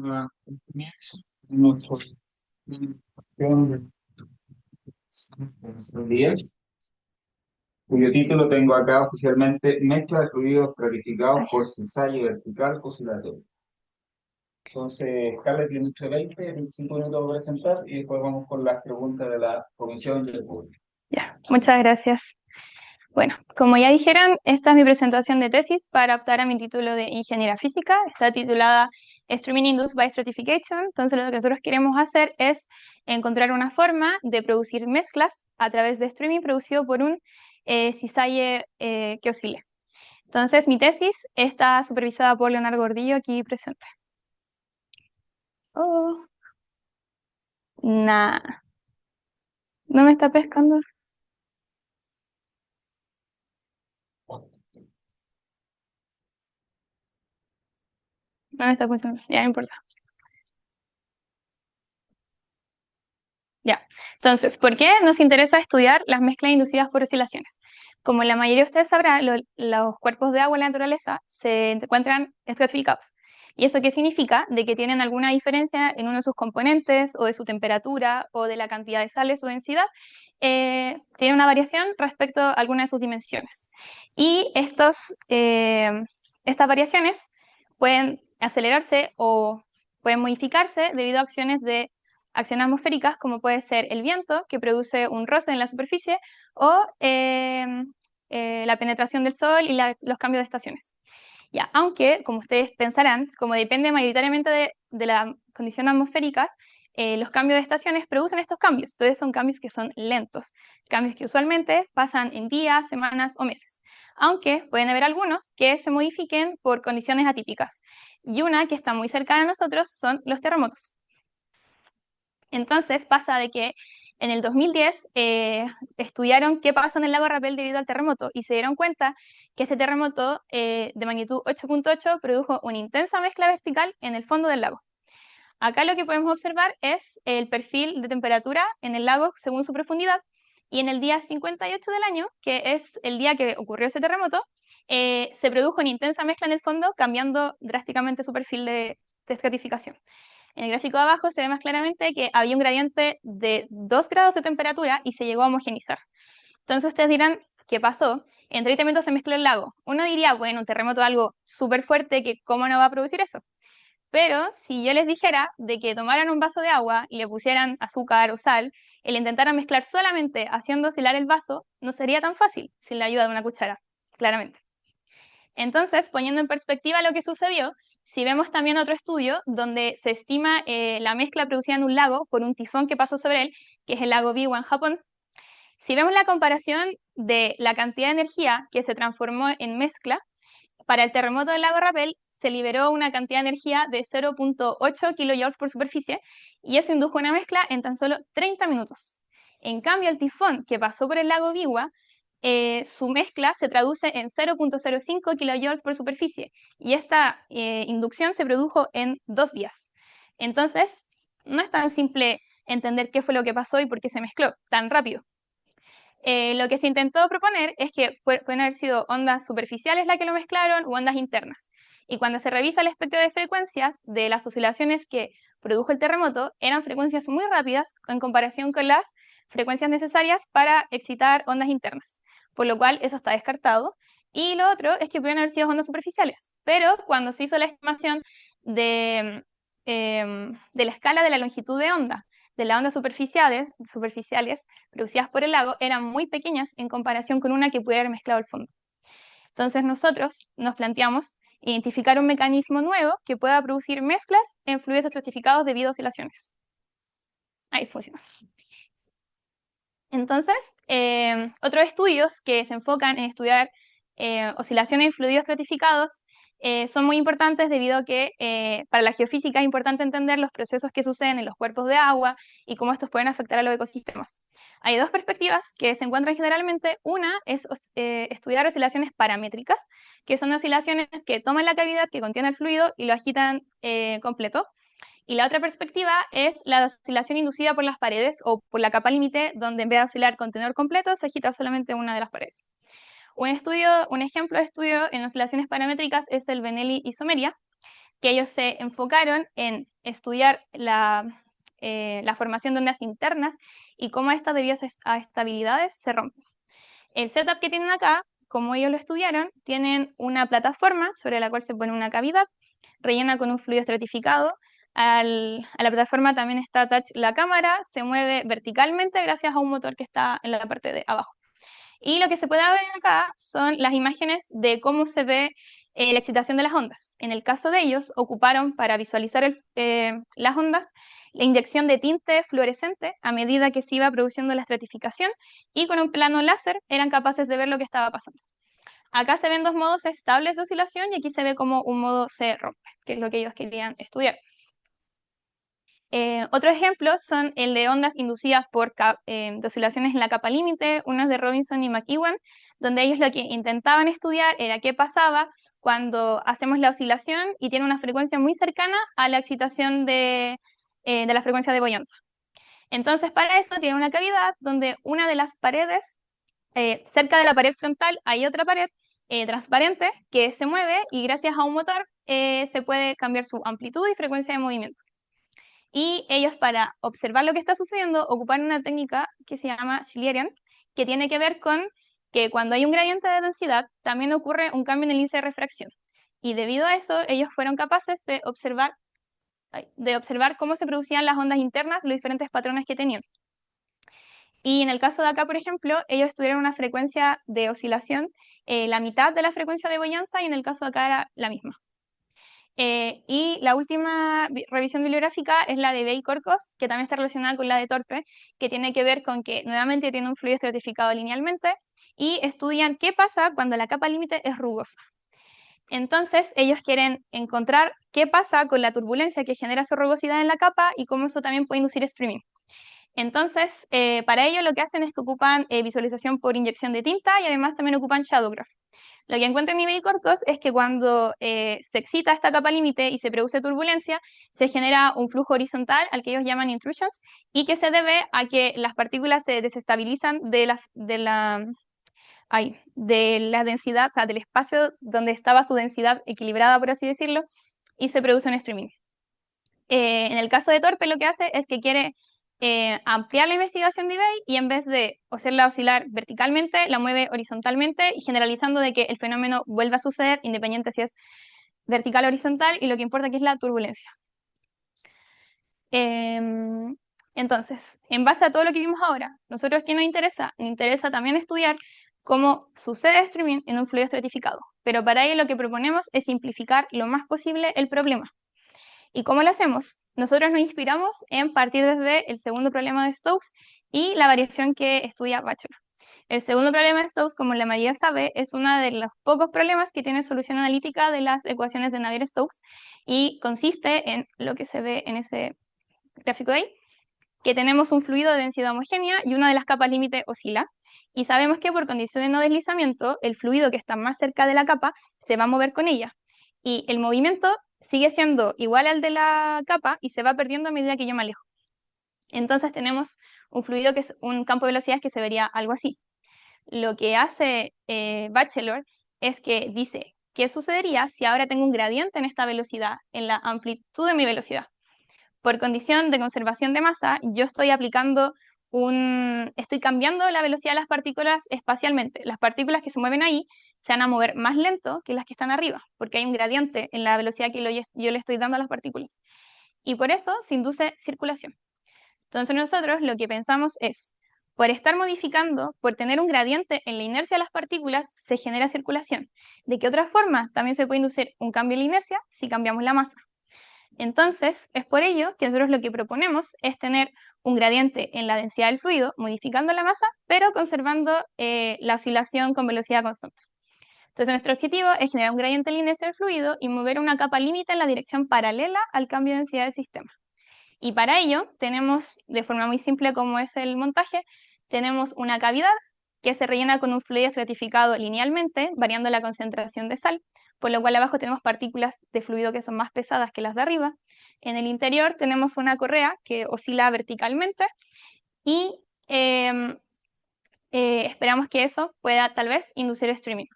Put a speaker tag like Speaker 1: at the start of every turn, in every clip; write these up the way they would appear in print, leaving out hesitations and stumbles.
Speaker 1: a comienzo nuestra presentación del día, cuyo título tengo acá oficialmente: Mezcla de fluidos clarificados por cisalle vertical oscilatorio. Entonces, Carla tiene entre 20 y 25 minutos para presentar y después vamos con las preguntas de la comisión y del público.
Speaker 2: Ya, muchas gracias. Bueno, como ya dijeron, esta es mi presentación de tesis para optar a mi título de Ingeniería Física. Está titulada Streaming Induced by Stratification. Entonces, lo que nosotros queremos hacer es encontrar una forma de producir mezclas a través de streaming producido por un cisalle que oscile. Entonces, mi tesis está supervisada por Leonardo Gordillo, aquí presente. Oh, nada. ¿No me está pescando? No me está funcionando. Ya, no importa. Ya, entonces, ¿por qué nos interesa estudiar las mezclas inducidas por oscilaciones? Como la mayoría de ustedes sabrán, los cuerpos de agua en la naturaleza se encuentran estratificados. ¿Y eso qué significa? De que tienen alguna diferencia en uno de sus componentes, o de su temperatura, o de la cantidad de sales, su densidad, tiene una variación respecto a alguna de sus dimensiones. Y estas variaciones pueden acelerarse o pueden modificarse debido a acciones atmosféricas, como puede ser el viento, que produce un roce en la superficie, o la penetración del sol y los cambios de estaciones. Ya, aunque, como ustedes pensarán, como depende mayoritariamente de las condiciones atmosféricas, los cambios de estaciones producen estos cambios. Entonces son cambios que son lentos, cambios que usualmente pasan en días, semanas o meses. Aunque pueden haber algunos que se modifiquen por condiciones atípicas. Y una que está muy cercana a nosotros son los terremotos. Entonces pasa de que en el 2010 estudiaron qué pasó en el lago Rapel debido al terremoto y se dieron cuenta que este terremoto de magnitud 8.8 produjo una intensa mezcla vertical en el fondo del lago. Acá lo que podemos observar es el perfil de temperatura en el lago según su profundidad, y en el día 58 del año, que es el día que ocurrió ese terremoto, se produjo una intensa mezcla en el fondo, cambiando drásticamente su perfil de estratificación. En el gráfico de abajo se ve más claramente que había un gradiente de 2 grados de temperatura y se llegó a homogenizar. Entonces ustedes dirán, ¿qué pasó? En 30 minutos se mezcló el lago. Uno diría, bueno, un terremoto es algo súper fuerte, que ¿cómo no va a producir eso? Pero si yo les dijera de que tomaran un vaso de agua y le pusieran azúcar o sal, y le intentaran mezclar solamente haciendo oscilar el vaso, no sería tan fácil sin la ayuda de una cuchara, claramente. Entonces, poniendo en perspectiva lo que sucedió, si vemos también otro estudio donde se estima la mezcla producida en un lago por un tifón que pasó sobre él, que es el lago Biwa en Japón, si vemos la comparación de la cantidad de energía que se transformó en mezcla, para el terremoto del lago Rapel se liberó una cantidad de energía de 0.8 kilojoules por superficie, y eso indujo una mezcla en tan solo 30 minutos. En cambio, el tifón que pasó por el lago Biwa, su mezcla se traduce en 0.05 kilojoules por superficie, y esta inducción se produjo en 2 días. Entonces, no es tan simple entender qué fue lo que pasó y por qué se mezcló tan rápido. Lo que se intentó proponer es que pueden haber sido ondas superficiales las que lo mezclaron u ondas internas. Y cuando se revisa el espectro de frecuencias de las oscilaciones que produjo el terremoto, eran frecuencias muy rápidas en comparación con las frecuencias necesarias para excitar ondas internas, por lo cual eso está descartado. Y lo otro es que pueden haber sido ondas superficiales, pero cuando se hizo la estimación de la escala de la longitud de onda de las ondas superficiales producidas por el lago, eran muy pequeñas en comparación con una que pudiera haber mezclado el fondo. Entonces nosotros nos planteamos identificar un mecanismo nuevo que pueda producir mezclas en fluidos estratificados debido a oscilaciones. Ahí funciona. Entonces, otros estudios que se enfocan en estudiar oscilaciones en fluidos estratificados son muy importantes debido a que para la geofísica es importante entender los procesos que suceden en los cuerpos de agua y cómo estos pueden afectar a los ecosistemas. Hay dos perspectivas que se encuentran generalmente. Una es estudiar oscilaciones paramétricas, que son oscilaciones que toman la cavidad que contiene el fluido y lo agitan completo. Y la otra perspectiva es la oscilación inducida por las paredes o por la capa límite, donde en vez de oscilar el contenedor completo, se agita solamente una de las paredes. Un ejemplo de estudio en oscilaciones paramétricas es el Benelli isomería, que ellos se enfocaron en estudiar la formación de ondas internas y cómo estas, debido a estabilidades, se rompen. El setup que tienen acá, como ellos lo estudiaron, tienen una plataforma sobre la cual se pone una cavidad rellena con un fluido estratificado. A la plataforma también está attach la cámara, se mueve verticalmente gracias a un motor que está en la parte de abajo. Y lo que se puede ver acá son las imágenes de cómo se ve la excitación de las ondas. En el caso de ellos, ocuparon para visualizar las ondas la inyección de tinte fluorescente a medida que se iba produciendo la estratificación y con un plano láser eran capaces de ver lo que estaba pasando. Acá se ven dos modos estables de oscilación y aquí se ve como un modo se rompe, que es lo que ellos querían estudiar. Otros ejemplos son el de ondas inducidas por de oscilaciones en la capa límite, unos de Robinson y McEwen, donde ellos lo que intentaban estudiar era qué pasaba cuando hacemos la oscilación y tiene una frecuencia muy cercana a la excitación de la frecuencia de Boyonza. Entonces, para eso tiene una cavidad donde una de las paredes, cerca de la pared frontal hay otra pared transparente que se mueve y gracias a un motor se puede cambiar su amplitud y frecuencia de movimiento. Y ellos, para observar lo que está sucediendo, ocupan una técnica que se llama Schlieren, que tiene que ver con que cuando hay un gradiente de densidad, también ocurre un cambio en el índice de refracción. Y debido a eso, ellos fueron capaces de observar cómo se producían las ondas internas, los diferentes patrones que tenían. Y en el caso de acá, por ejemplo, ellos tuvieron una frecuencia de oscilación, la mitad de la frecuencia de Boyonza, y en el caso de acá era la misma. Y la última revisión bibliográfica es la de Bey Corcos, que también está relacionada con la de Torpe, que tiene que ver con que nuevamente tiene un fluido estratificado linealmente y estudian qué pasa cuando la capa límite es rugosa. Entonces, ellos quieren encontrar qué pasa con la turbulencia que genera su rugosidad en la capa y cómo eso también puede inducir streaming. Entonces, para ello lo que hacen es que ocupan visualización por inyección de tinta y además también ocupan shadowgraph. Lo que encuentran en nivel cortos es que cuando se excita esta capa límite y se produce turbulencia, se genera un flujo horizontal al que ellos llaman intrusions y que se debe a que las partículas se desestabilizan de la densidad, o sea, del espacio donde estaba su densidad equilibrada, por así decirlo, y se produce un streaming. En el caso de Torpe lo que hace es que quiere ampliar la investigación de eBay y en vez de hacerla oscilar verticalmente, la mueve horizontalmente y generalizando de que el fenómeno vuelva a suceder independiente si es vertical o horizontal y lo que importa aquí es la turbulencia. Entonces, en base a todo lo que vimos ahora, nosotros ¿qué nos interesa? Nos interesa también estudiar cómo sucede streaming en un fluido estratificado, pero para ello lo que proponemos es simplificar lo más posible el problema. ¿Y cómo lo hacemos? Nosotros nos inspiramos en partir desde el segundo problema de Stokes y la variación que estudia Bachelor. El segundo problema de Stokes, como la mayoría sabe, es uno de los pocos problemas que tiene solución analítica de las ecuaciones de Navier-Stokes y consiste en lo que se ve en ese gráfico de ahí, que tenemos un fluido de densidad homogénea y una de las capas límite oscila. Y sabemos que por condición de no deslizamiento, el fluido que está más cerca de la capa se va a mover con ella. Y el movimiento sigue siendo igual al de la capa y se va perdiendo a medida que yo me alejo. Entonces tenemos un fluido que es un campo de velocidades que se vería algo así. Lo que hace Bachelor es que dice, ¿qué sucedería si ahora tengo un gradiente en esta velocidad, en la amplitud de mi velocidad? Por condición de conservación de masa, yo estoy estoy cambiando la velocidad de las partículas espacialmente. Las partículas que se mueven ahí se van a mover más lento que las que están arriba, porque hay un gradiente en la velocidad que yo le estoy dando a las partículas. Y por eso se induce circulación. Entonces nosotros lo que pensamos es, por estar modificando, por tener un gradiente en la inercia de las partículas, se genera circulación. ¿De qué otra forma también se puede inducir un cambio en la inercia si cambiamos la masa? Entonces, es por ello que nosotros lo que proponemos es tener un gradiente en la densidad del fluido, modificando la masa, pero conservando la oscilación con velocidad constante. Entonces, nuestro objetivo es generar un gradiente en la inercia del fluido y mover una capa límite en la dirección paralela al cambio de densidad del sistema. Y para ello, tenemos, de forma muy simple como es el montaje, tenemos una cavidad que se rellena con un fluido estratificado linealmente, variando la concentración de sal, por lo cual abajo tenemos partículas de fluido que son más pesadas que las de arriba. En el interior tenemos una correa que oscila verticalmente y esperamos que eso pueda tal vez inducir streaming.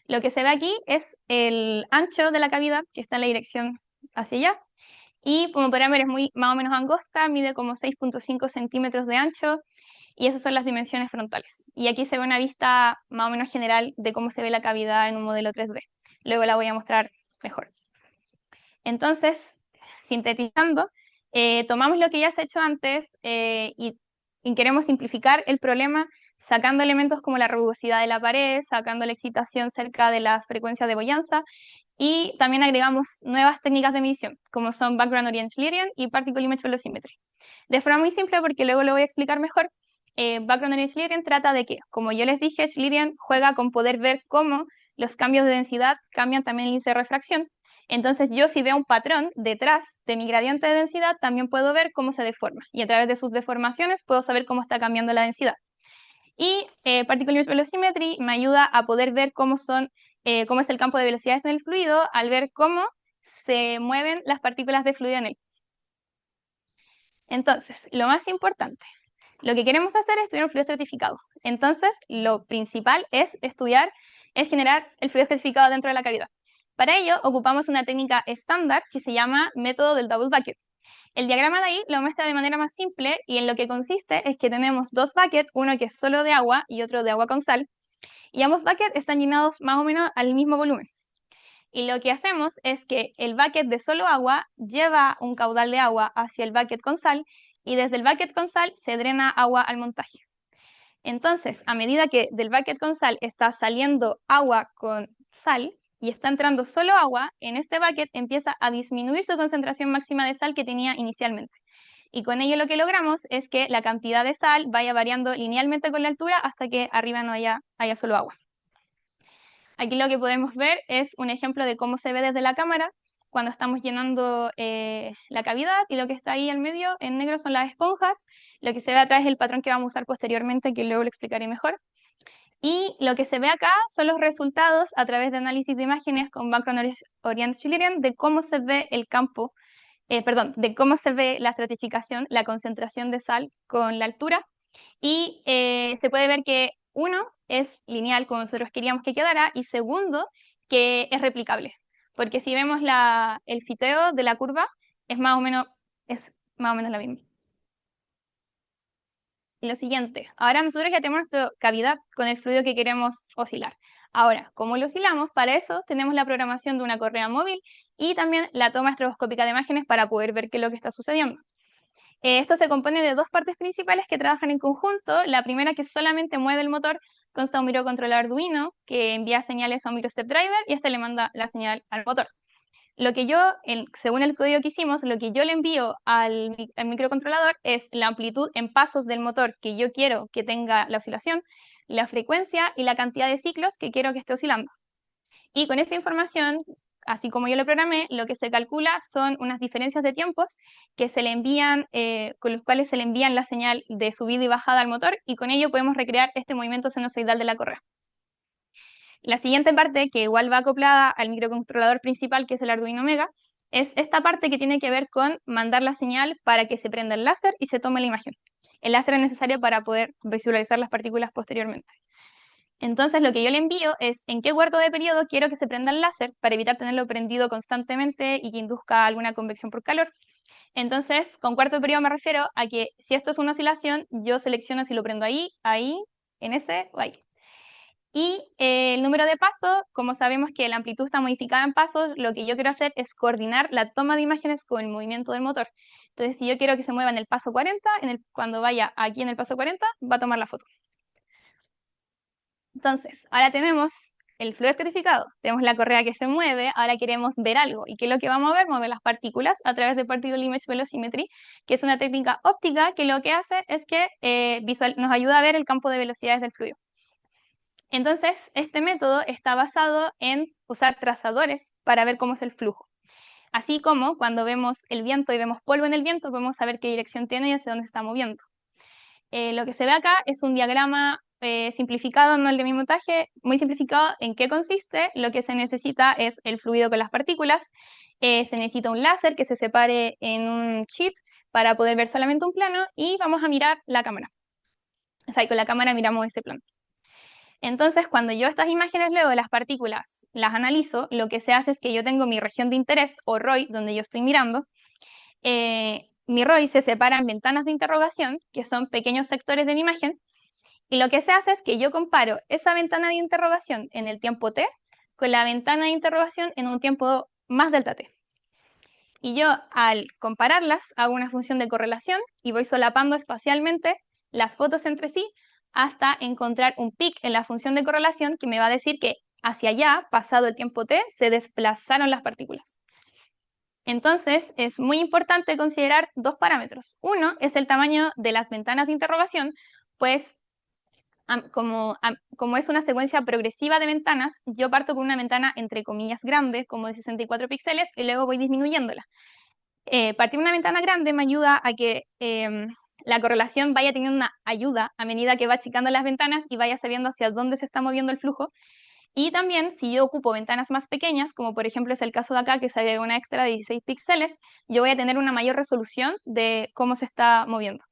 Speaker 2: Lo que se ve aquí es el ancho de la cavidad que está en la dirección hacia allá. Y como podrán ver es muy más o menos angosta, mide como 6.5 centímetros de ancho y esas son las dimensiones frontales. Y aquí se ve una vista más o menos general de cómo se ve la cavidad en un modelo 3D. Luego la voy a mostrar mejor. Entonces, sintetizando, tomamos lo que ya se ha hecho antes y queremos simplificar el problema sacando elementos como la rugosidad de la pared, sacando la excitación cerca de la frecuencia de Boyanza y también agregamos nuevas técnicas de medición, como son Background Orient Schlieren y Particle Image Velocimetry. De forma muy simple, porque luego lo voy a explicar mejor, Background Orient Schlieren trata de que, como yo les dije, Schlieren juega con poder ver cómo los cambios de densidad cambian también el índice de refracción. Entonces yo si veo un patrón detrás de mi gradiente de densidad, también puedo ver cómo se deforma. Y a través de sus deformaciones puedo saber cómo está cambiando la densidad. Y Particle Image Velocimetry me ayuda a poder ver cómo es el campo de velocidades en el fluido al ver cómo se mueven las partículas de fluido en él. Entonces, lo más importante, lo que queremos hacer es estudiar un fluido estratificado. Entonces, lo principal es generar el fluido estratificado dentro de la cavidad. Para ello, ocupamos una técnica estándar que se llama método del double bucket. El diagrama de ahí lo muestra de manera más simple y en lo que consiste es que tenemos dos buckets, uno que es solo de agua y otro de agua con sal, y ambos buckets están llenados más o menos al mismo volumen. Y lo que hacemos es que el bucket de solo agua lleva un caudal de agua hacia el bucket con sal y desde el bucket con sal se drena agua al montaje. Entonces, a medida que del bucket con sal está saliendo agua con sal y está entrando solo agua, en este bucket empieza a disminuir su concentración máxima de sal que tenía inicialmente. Y con ello lo que logramos es que la cantidad de sal vaya variando linealmente con la altura hasta que arriba no haya solo agua. Aquí lo que podemos ver es un ejemplo de cómo se ve desde la cámara cuando estamos llenando la cavidad, y lo que está ahí al medio en negro son las esponjas. Lo que se ve atrás es el patrón que vamos a usar posteriormente, que luego lo explicaré mejor. Y lo que se ve acá son los resultados a través de análisis de imágenes con Background Orient Schlieren de cómo se ve el campo, de cómo se ve la estratificación, la concentración de sal con la altura. Y se puede ver que uno es lineal como nosotros queríamos que quedara y segundo que es replicable. Porque si vemos el fiteo de la curva es más o menos la misma. Y lo siguiente, ahora nosotros ya tenemos nuestra cavidad con el fluido que queremos oscilar. Ahora, ¿cómo lo oscilamos? Para eso tenemos la programación de una correa móvil y también la toma estroboscópica de imágenes para poder ver qué es lo que está sucediendo. Esto se compone de dos partes principales que trabajan en conjunto. La primera, que solamente mueve el motor, consta de un microcontrolador Arduino que envía señales a un microstep driver y este le manda la señal al motor. Lo que según el código que hicimos, lo que yo le envío al microcontrolador es la amplitud en pasos del motor que yo quiero que tenga la oscilación, la frecuencia y la cantidad de ciclos que quiero que esté oscilando. Y con esa información, así como yo lo programé, lo que se calcula son unas diferencias de tiempos que se le envían, con los cuales se le envían la señal de subida y bajada al motor, y con ello podemos recrear este movimiento sinusoidal de la correa. La siguiente parte, que igual va acoplada al microcontrolador principal, que es el Arduino Mega, es esta parte que tiene que ver con mandar la señal para que se prenda el láser y se tome la imagen. El láser es necesario para poder visualizar las partículas posteriormente. Entonces lo que yo le envío es en qué cuarto de periodo quiero que se prenda el láser para evitar tenerlo prendido constantemente y que induzca alguna convección por calor. Entonces, con cuarto de periodo me refiero a que si esto es una oscilación, yo selecciono si lo prendo ahí, en ese o ahí. Y el número de pasos, como sabemos que la amplitud está modificada en pasos, lo que yo quiero hacer es coordinar la toma de imágenes con el movimiento del motor. Entonces, si yo quiero que se mueva en el paso 40, cuando vaya aquí en el paso 40, va a tomar la foto. Entonces, ahora tenemos el fluido estratificado, tenemos la correa que se mueve, ahora queremos ver algo. ¿Y qué es lo que vamos a ver? Vamos a ver las partículas a través de Particle Image Velocimetry, que es una técnica óptica que lo que hace es que nos ayuda a ver el campo de velocidades del fluido. Entonces, este método está basado en usar trazadores para ver cómo es el flujo. Así como cuando vemos el viento y vemos polvo en el viento, podemos saber qué dirección tiene y hacia dónde se está moviendo. Lo que se ve acá es un diagrama simplificado, no el de mi montaje, muy simplificado. ¿En qué consiste? Lo que se necesita es el fluido con las partículas, se necesita un láser que se separe en un sheet para poder ver solamente un plano y vamos a mirar la cámara. O sea, con la cámara miramos ese plano. Entonces, cuando yo estas imágenes luego de las partículas las analizo, lo que se hace es que yo tengo mi región de interés, o ROI, donde yo estoy mirando. Mi ROI se separa en ventanas de interrogación, que son pequeños sectores de mi imagen, y lo que se hace es que yo comparo esa ventana de interrogación en el tiempo t con la ventana de interrogación en un tiempo más delta t. Y yo, al compararlas, hago una función de correlación y voy solapando espacialmente las fotos entre sí hasta encontrar un pic en la función de correlación que me va a decir que hacia allá, pasado el tiempo t, se desplazaron las partículas. Entonces, es muy importante considerar dos parámetros. Uno es el tamaño de las ventanas de interrogación, pues como es una secuencia progresiva de ventanas, yo parto con una ventana entre comillas grande, como de 64 píxeles, y luego voy disminuyéndola. Partir una ventana grande me ayuda a que la correlación vaya teniendo una ayuda a medida que va achicando las ventanas y vaya sabiendo hacia dónde se está moviendo el flujo. Y también, si yo ocupo ventanas más pequeñas, como por ejemplo es el caso de acá, que se agrega una extra de 16 píxeles, yo voy a tener una mayor resolución de cómo se está moviendo.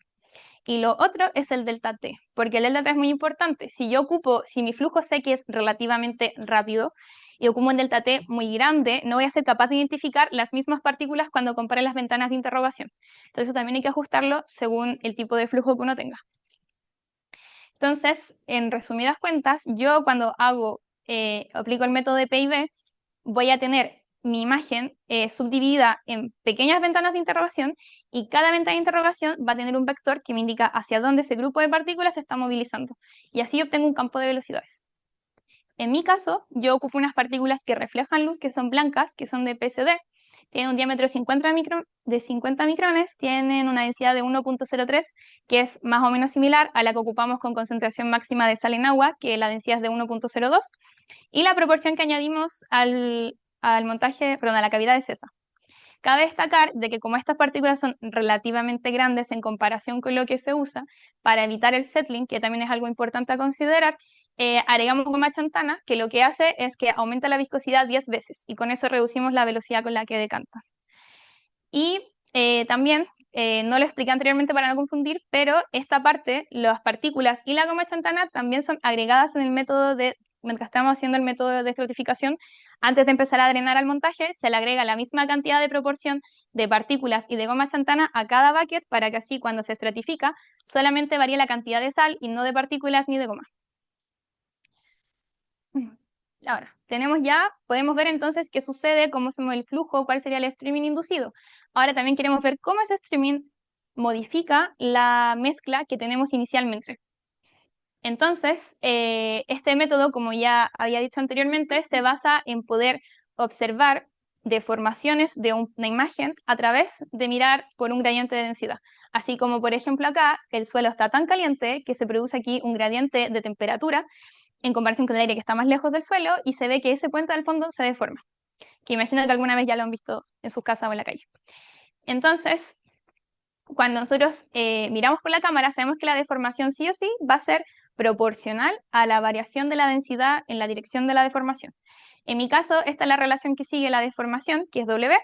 Speaker 2: Y lo otro es el delta t, porque el delta t es muy importante. Si mi flujo sé que es relativamente rápido y ocupo un delta t muy grande, no voy a ser capaz de identificar las mismas partículas cuando compare las ventanas de interrogación. Entonces eso también hay que ajustarlo según el tipo de flujo que uno tenga. Entonces, en resumidas cuentas, yo cuando aplico el método de PIV, voy a tener mi imagen subdividida en pequeñas ventanas de interrogación y cada ventana de interrogación va a tener un vector que me indica hacia dónde ese grupo de partículas se está movilizando. Y así obtengo un campo de velocidades. En mi caso, yo ocupo unas partículas que reflejan luz, que son blancas, que son de PSD, tienen un diámetro de 50 micrones, tienen una densidad de 1.03, que es más o menos similar a la que ocupamos con concentración máxima de sal en agua, que la densidad es de 1.02, y la proporción que añadimos al montaje, perdón, a la cavidad es esa. Cabe destacar de que como estas partículas son relativamente grandes en comparación con lo que se usa, para evitar el settling, que también es algo importante a considerar, agregamos goma xantana, que lo que hace es que aumenta la viscosidad 10 veces, y con eso reducimos la velocidad con la que decanta. Y también, no lo expliqué anteriormente para no confundir, pero esta parte, las partículas y la goma xantana también son agregadas en el método mientras estamos haciendo el método de estratificación, antes de empezar a drenar al montaje, se le agrega la misma cantidad de proporción de partículas y de goma xantana a cada bucket para que así cuando se estratifica solamente varíe la cantidad de sal y no de partículas ni de goma. Ahora, podemos ver entonces qué sucede, cómo se mueve el flujo, cuál sería el streaming inducido. Ahora también queremos ver cómo ese streaming modifica la mezcla que tenemos inicialmente. Entonces, este método, como ya había dicho anteriormente, se basa en poder observar deformaciones de una imagen a través de mirar por un gradiente de densidad. Así como, por ejemplo, acá el suelo está tan caliente que se produce aquí un gradiente de temperatura en comparación con el aire que está más lejos del suelo y se ve que ese puente al fondo se deforma, que imagino que alguna vez ya lo han visto en sus casas o en la calle. Entonces, cuando nosotros miramos por la cámara, sabemos que la deformación sí o sí va a ser proporcional a la variación de la densidad en la dirección de la deformación. En mi caso, esta es la relación que sigue la deformación, que es W,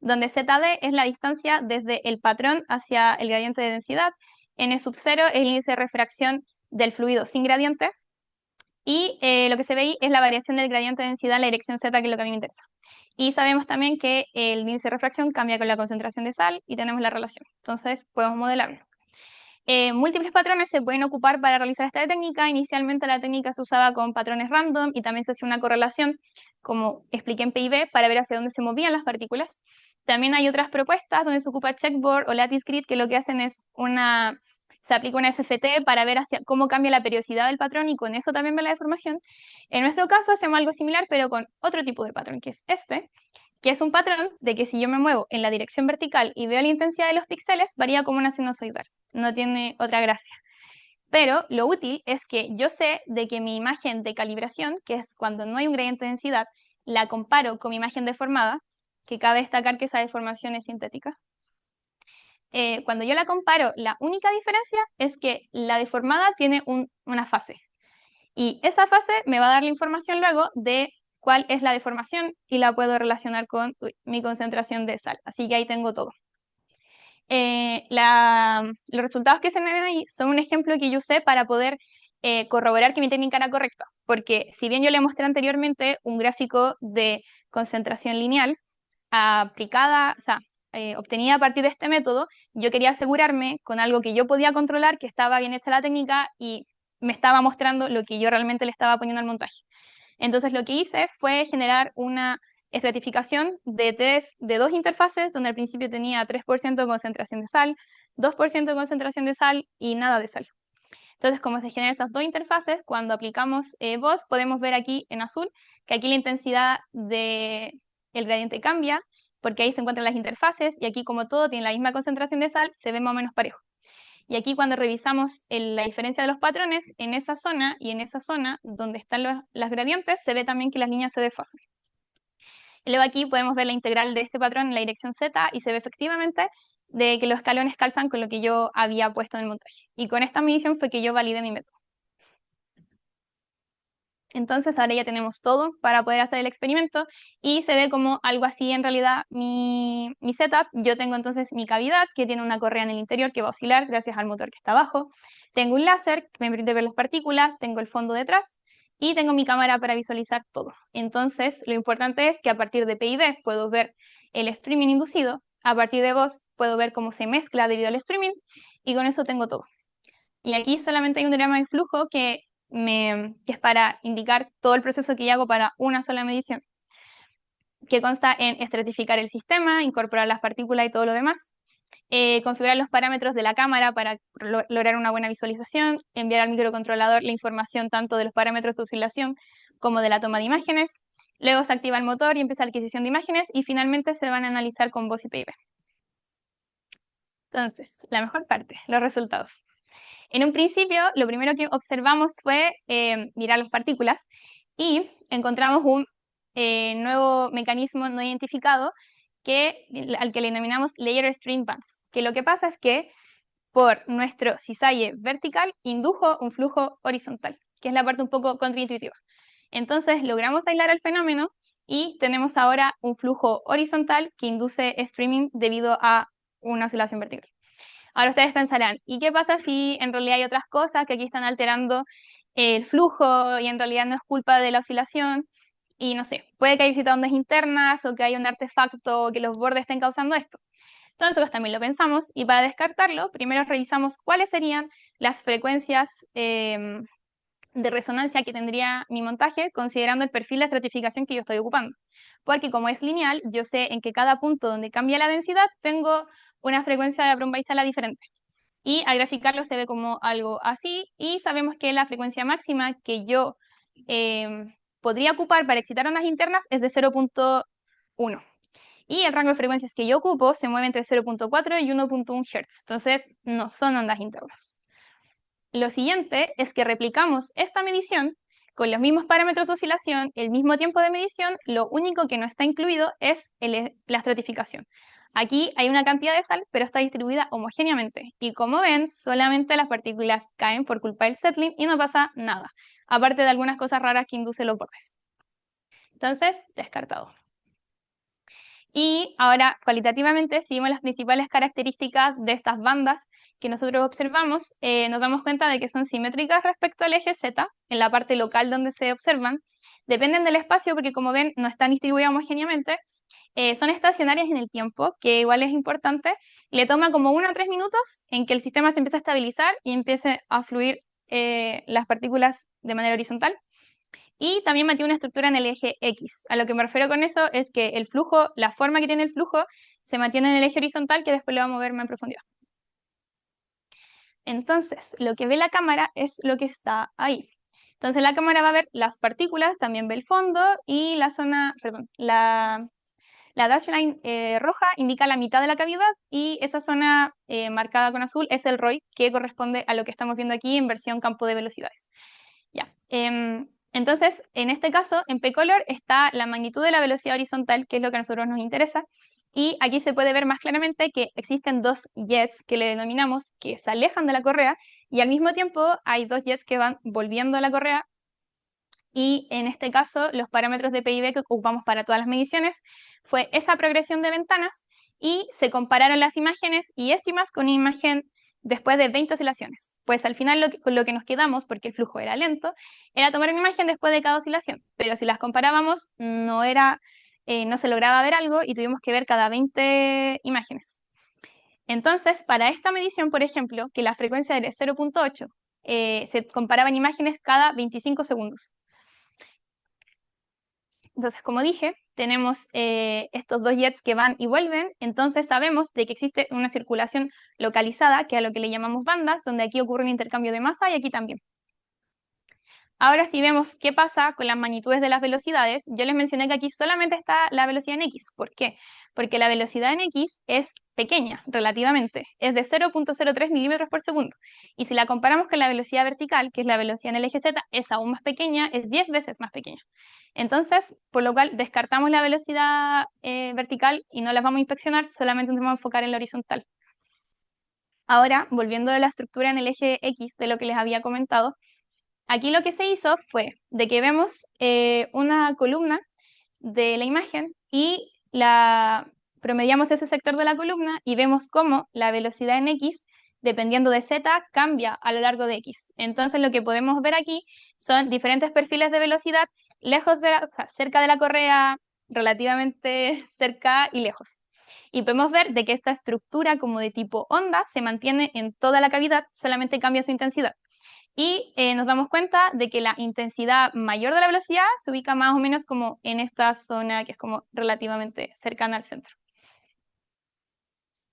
Speaker 2: donde ZD es la distancia desde el patrón hacia el gradiente de densidad, N sub 0 es el índice de refracción del fluido sin gradiente, y lo que se ve ahí es la variación del gradiente de densidad en la dirección Z, que es lo que a mí me interesa. Y sabemos también que el índice de refracción cambia con la concentración de sal y tenemos la relación. Entonces podemos modelarlo. Múltiples patrones se pueden ocupar para realizar esta técnica. Inicialmente la técnica se usaba con patrones random y también se hacía una correlación, como expliqué en PIV, para ver hacia dónde se movían las partículas. También hay otras propuestas donde se ocupa checkboard o lattice grid, que lo que hacen es se aplica una FFT para ver hacia cómo cambia la periodicidad del patrón y con eso también ve la deformación. En nuestro caso hacemos algo similar, pero con otro tipo de patrón, que es este, que es un patrón de que si yo me muevo en la dirección vertical y veo la intensidad de los píxeles, varía como una sinusoidal. No tiene otra gracia. Pero lo útil es que yo sé de que mi imagen de calibración, que es cuando no hay un gradiente de densidad, la comparo con mi imagen deformada, que cabe destacar que esa deformación es sintética. Cuando yo la comparo, la única diferencia es que la deformada tiene una fase. Y esa fase me va a dar la información luego de cuál es la deformación y la puedo relacionar con mi concentración de sal. Así que ahí tengo todo. Los resultados que se me ven ahí son un ejemplo que yo usé para poder corroborar que mi técnica era correcta, porque si bien yo le mostré anteriormente un gráfico de concentración lineal aplicada, o sea, obtenida a partir de este método, yo quería asegurarme con algo que yo podía controlar, que estaba bien hecha la técnica y me estaba mostrando lo que yo realmente le estaba poniendo al montaje. Entonces lo que hice fue generar una estratificación de dos interfaces, donde al principio tenía 3% de concentración de sal, 2% de concentración de sal y nada de sal. Entonces, como se generan esas dos interfaces, cuando aplicamos VOS, podemos ver aquí en azul que aquí la intensidad del gradiente cambia, porque ahí se encuentran las interfaces, y aquí como todo tiene la misma concentración de sal, se ve más o menos parejo. Y aquí cuando revisamos la diferencia de los patrones, en esa zona y en esa zona donde están las gradientes, se ve también que las líneas se desfasan. Y luego aquí podemos ver la integral de este patrón en la dirección Z y se ve efectivamente de que los escalones calzan con lo que yo había puesto en el montaje. Y con esta medición fue que yo validé mi método. Entonces ahora ya tenemos todo para poder hacer el experimento y se ve como algo así en realidad mi setup. Yo tengo entonces mi cavidad que tiene una correa en el interior que va a oscilar gracias al motor que está abajo. Tengo un láser que me permite ver las partículas, tengo el fondo detrás y tengo mi cámara para visualizar todo. Entonces lo importante es que a partir de PID puedo ver el streaming inducido, a partir de VOS puedo ver cómo se mezcla debido al streaming y con eso tengo todo. Y aquí solamente hay un diagrama de flujo que es para indicar todo el proceso que yo hago para una sola medición, que consta en estratificar el sistema, incorporar las partículas y todo lo demás, configurar los parámetros de la cámara para lograr una buena visualización, enviar al microcontrolador la información tanto de los parámetros de oscilación como de la toma de imágenes, luego se activa el motor y empieza la adquisición de imágenes y finalmente se van a analizar con voz y PIB. Entonces, la mejor parte, los resultados. En un principio, lo primero que observamos fue mirar las partículas y encontramos un nuevo mecanismo no identificado al que le denominamos Layer Stream Bands, que lo que pasa es que por nuestro cisalle vertical indujo un flujo horizontal, que es la parte un poco contraintuitiva. Entonces logramos aislar el fenómeno y tenemos ahora un flujo horizontal que induce streaming debido a una oscilación vertical. Ahora ustedes pensarán, ¿y qué pasa si en realidad hay otras cosas que aquí están alterando el flujo y en realidad no es culpa de la oscilación? Y no sé, puede que haya visitas ondas internas o que haya un artefacto o que los bordes estén causando esto. Entonces nosotros también lo pensamos y para descartarlo, primero revisamos cuáles serían las frecuencias de resonancia que tendría mi montaje considerando el perfil de estratificación que yo estoy ocupando. Porque como es lineal, yo sé en que cada punto donde cambia la densidad tengo una frecuencia de Brown Sala diferente. Y al graficarlo se ve como algo así y sabemos que la frecuencia máxima que yo podría ocupar para excitar ondas internas es de 0.1. Y el rango de frecuencias que yo ocupo se mueve entre 0.4 y 1.1 Hz. Entonces, no son ondas internas. Lo siguiente es que replicamos esta medición con los mismos parámetros de oscilación, el mismo tiempo de medición, lo único que no está incluido es la estratificación. Aquí hay una cantidad de sal, pero está distribuida homogéneamente. Y como ven, solamente las partículas caen por culpa del settling y no pasa nada, aparte de algunas cosas raras que inducen los bordes. Entonces, descartado. Y ahora, cualitativamente, si vemos las principales características de estas bandas que nosotros observamos, nos damos cuenta de que son simétricas respecto al eje Z, en la parte local donde se observan. Dependen del espacio porque, como ven, no están distribuidas homogéneamente. Son estacionarias en el tiempo, que igual es importante. Le toma como 1 a 3 minutos en que el sistema se empiece a estabilizar y empiece a fluir las partículas de manera horizontal. Y también mantiene una estructura en el eje X. A lo que me refiero con eso es que el flujo, la forma que tiene el flujo, se mantiene en el eje horizontal, que después lo vamos a ver más en profundidad. Entonces, lo que ve la cámara es lo que está ahí. Entonces la cámara va a ver las partículas, también ve el fondo y la zona, perdón, la dash line roja indica la mitad de la cavidad y esa zona marcada con azul es el ROI, que corresponde a lo que estamos viendo aquí en versión campo de velocidades. Ya. Entonces, en este caso, en P-Color está la magnitud de la velocidad horizontal, que es lo que a nosotros nos interesa, y aquí se puede ver más claramente que existen dos jets que le denominamos que se alejan de la correa, y al mismo tiempo hay dos jets que van volviendo a la correa, y en este caso los parámetros de PIB que ocupamos para todas las mediciones fue esa progresión de ventanas, y se compararon las imágenes y estimas con una imagen después de 20 oscilaciones. Pues al final con lo que nos quedamos, porque el flujo era lento, era tomar una imagen después de cada oscilación. Pero si las comparábamos, no se lograba ver algo y tuvimos que ver cada 20 imágenes. Entonces, para esta medición, por ejemplo, que la frecuencia era 0.8, se comparaban imágenes cada 25 segundos. Entonces, como dije, tenemos estos dos jets que van y vuelven, entonces sabemos de que existe una circulación localizada, que es a lo que le llamamos bandas, donde aquí ocurre un intercambio de masa y aquí también. Ahora si vemos qué pasa con las magnitudes de las velocidades, yo les mencioné que aquí solamente está la velocidad en x. ¿Por qué? Porque la velocidad en x es pequeña, relativamente, es de 0.03 milímetros por segundo. Y si la comparamos con la velocidad vertical, que es la velocidad en el eje z, es aún más pequeña, es 10 veces más pequeña. Entonces, por lo cual descartamos la velocidad vertical y no las vamos a inspeccionar, solamente nos vamos a enfocar en la horizontal. Ahora, volviendo a la estructura en el eje x de lo que les había comentado, aquí lo que se hizo fue de que vemos una columna de la imagen y promediamos ese sector de la columna y vemos cómo la velocidad en x, dependiendo de z, cambia a lo largo de x. Entonces lo que podemos ver aquí son diferentes perfiles de velocidad cerca de la correa, relativamente cerca y lejos. Y podemos ver de que esta estructura como de tipo onda se mantiene en toda la cavidad, solamente cambia su intensidad. Y nos damos cuenta de que la intensidad mayor de la velocidad se ubica más o menos como en esta zona que es como relativamente cercana al centro.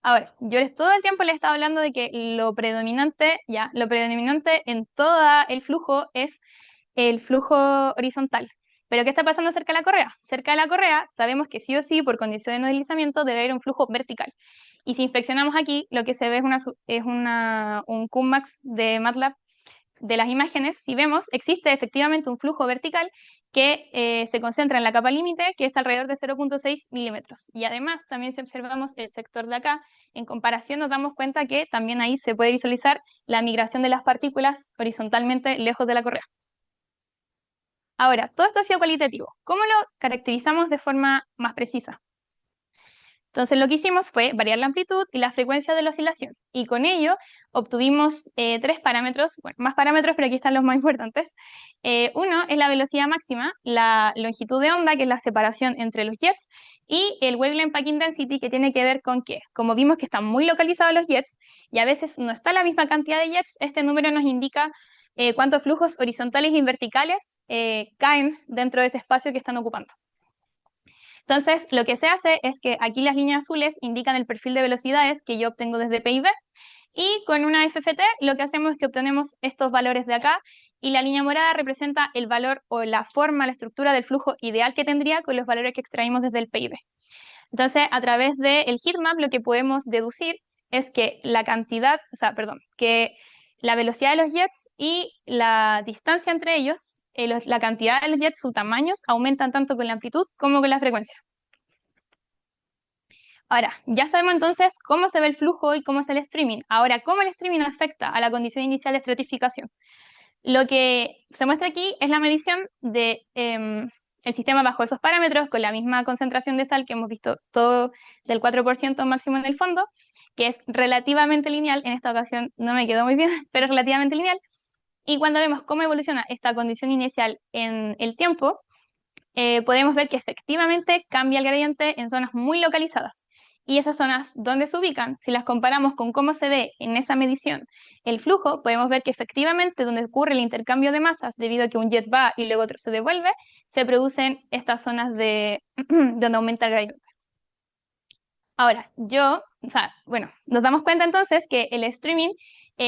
Speaker 2: Ahora, todo el tiempo les estaba hablando de que lo predominante en todo el flujo es el flujo horizontal. Pero ¿qué está pasando cerca de la correa? Cerca de la correa sabemos que sí o sí, por condición de no deslizamiento, debe haber un flujo vertical. Y si inspeccionamos aquí, lo que se ve es un Qmax de MATLAB de las imágenes. Si vemos, existe efectivamente un flujo vertical que se concentra en la capa límite, que es alrededor de 0.6 milímetros. Y además, también si observamos el sector de acá, en comparación nos damos cuenta que también ahí se puede visualizar la migración de las partículas horizontalmente lejos de la correa. Ahora, todo esto ha sido cualitativo. ¿Cómo lo caracterizamos de forma más precisa? Entonces lo que hicimos fue variar la amplitud y la frecuencia de la oscilación. Y con ello obtuvimos tres parámetros, bueno, más parámetros, pero aquí están los más importantes. Uno es la velocidad máxima, la longitud de onda, que es la separación entre los jets, y el wavelength Pack Intensity, que tiene que ver con que, como vimos que están muy localizados los jets, y a veces no está la misma cantidad de jets, este número nos indica cuántos flujos horizontales y verticales caen dentro de ese espacio que están ocupando. Entonces, lo que se hace es que aquí las líneas azules indican el perfil de velocidades que yo obtengo desde PIB, y con una FFT lo que hacemos es que obtenemos estos valores de acá, y la línea morada representa el valor o la forma, la estructura del flujo ideal que tendría con los valores que extraímos desde el PIB. Entonces, a través del heatmap lo que podemos deducir es que que la velocidad de los jets y la distancia entre ellos, la cantidad de los jets, sus tamaños, aumentan tanto con la amplitud como con la frecuencia. Ahora, ya sabemos entonces cómo se ve el flujo y cómo es el streaming. Ahora, ¿cómo el streaming afecta a la condición inicial de estratificación? Lo que se muestra aquí es la medición de el sistema bajo esos parámetros con la misma concentración de sal que hemos visto todo del 4% máximo en el fondo, que es relativamente lineal. En esta ocasión no me quedó muy bien, pero es relativamente lineal. Y cuando vemos cómo evoluciona esta condición inicial en el tiempo, podemos ver que efectivamente cambia el gradiente en zonas muy localizadas. Y esas zonas donde se ubican, si las comparamos con cómo se ve en esa medición el flujo, podemos ver que efectivamente donde ocurre el intercambio de masas, debido a que un jet va y luego otro se devuelve, se producen estas zonas donde aumenta el gradiente. Ahora, nos damos cuenta entonces que el streaming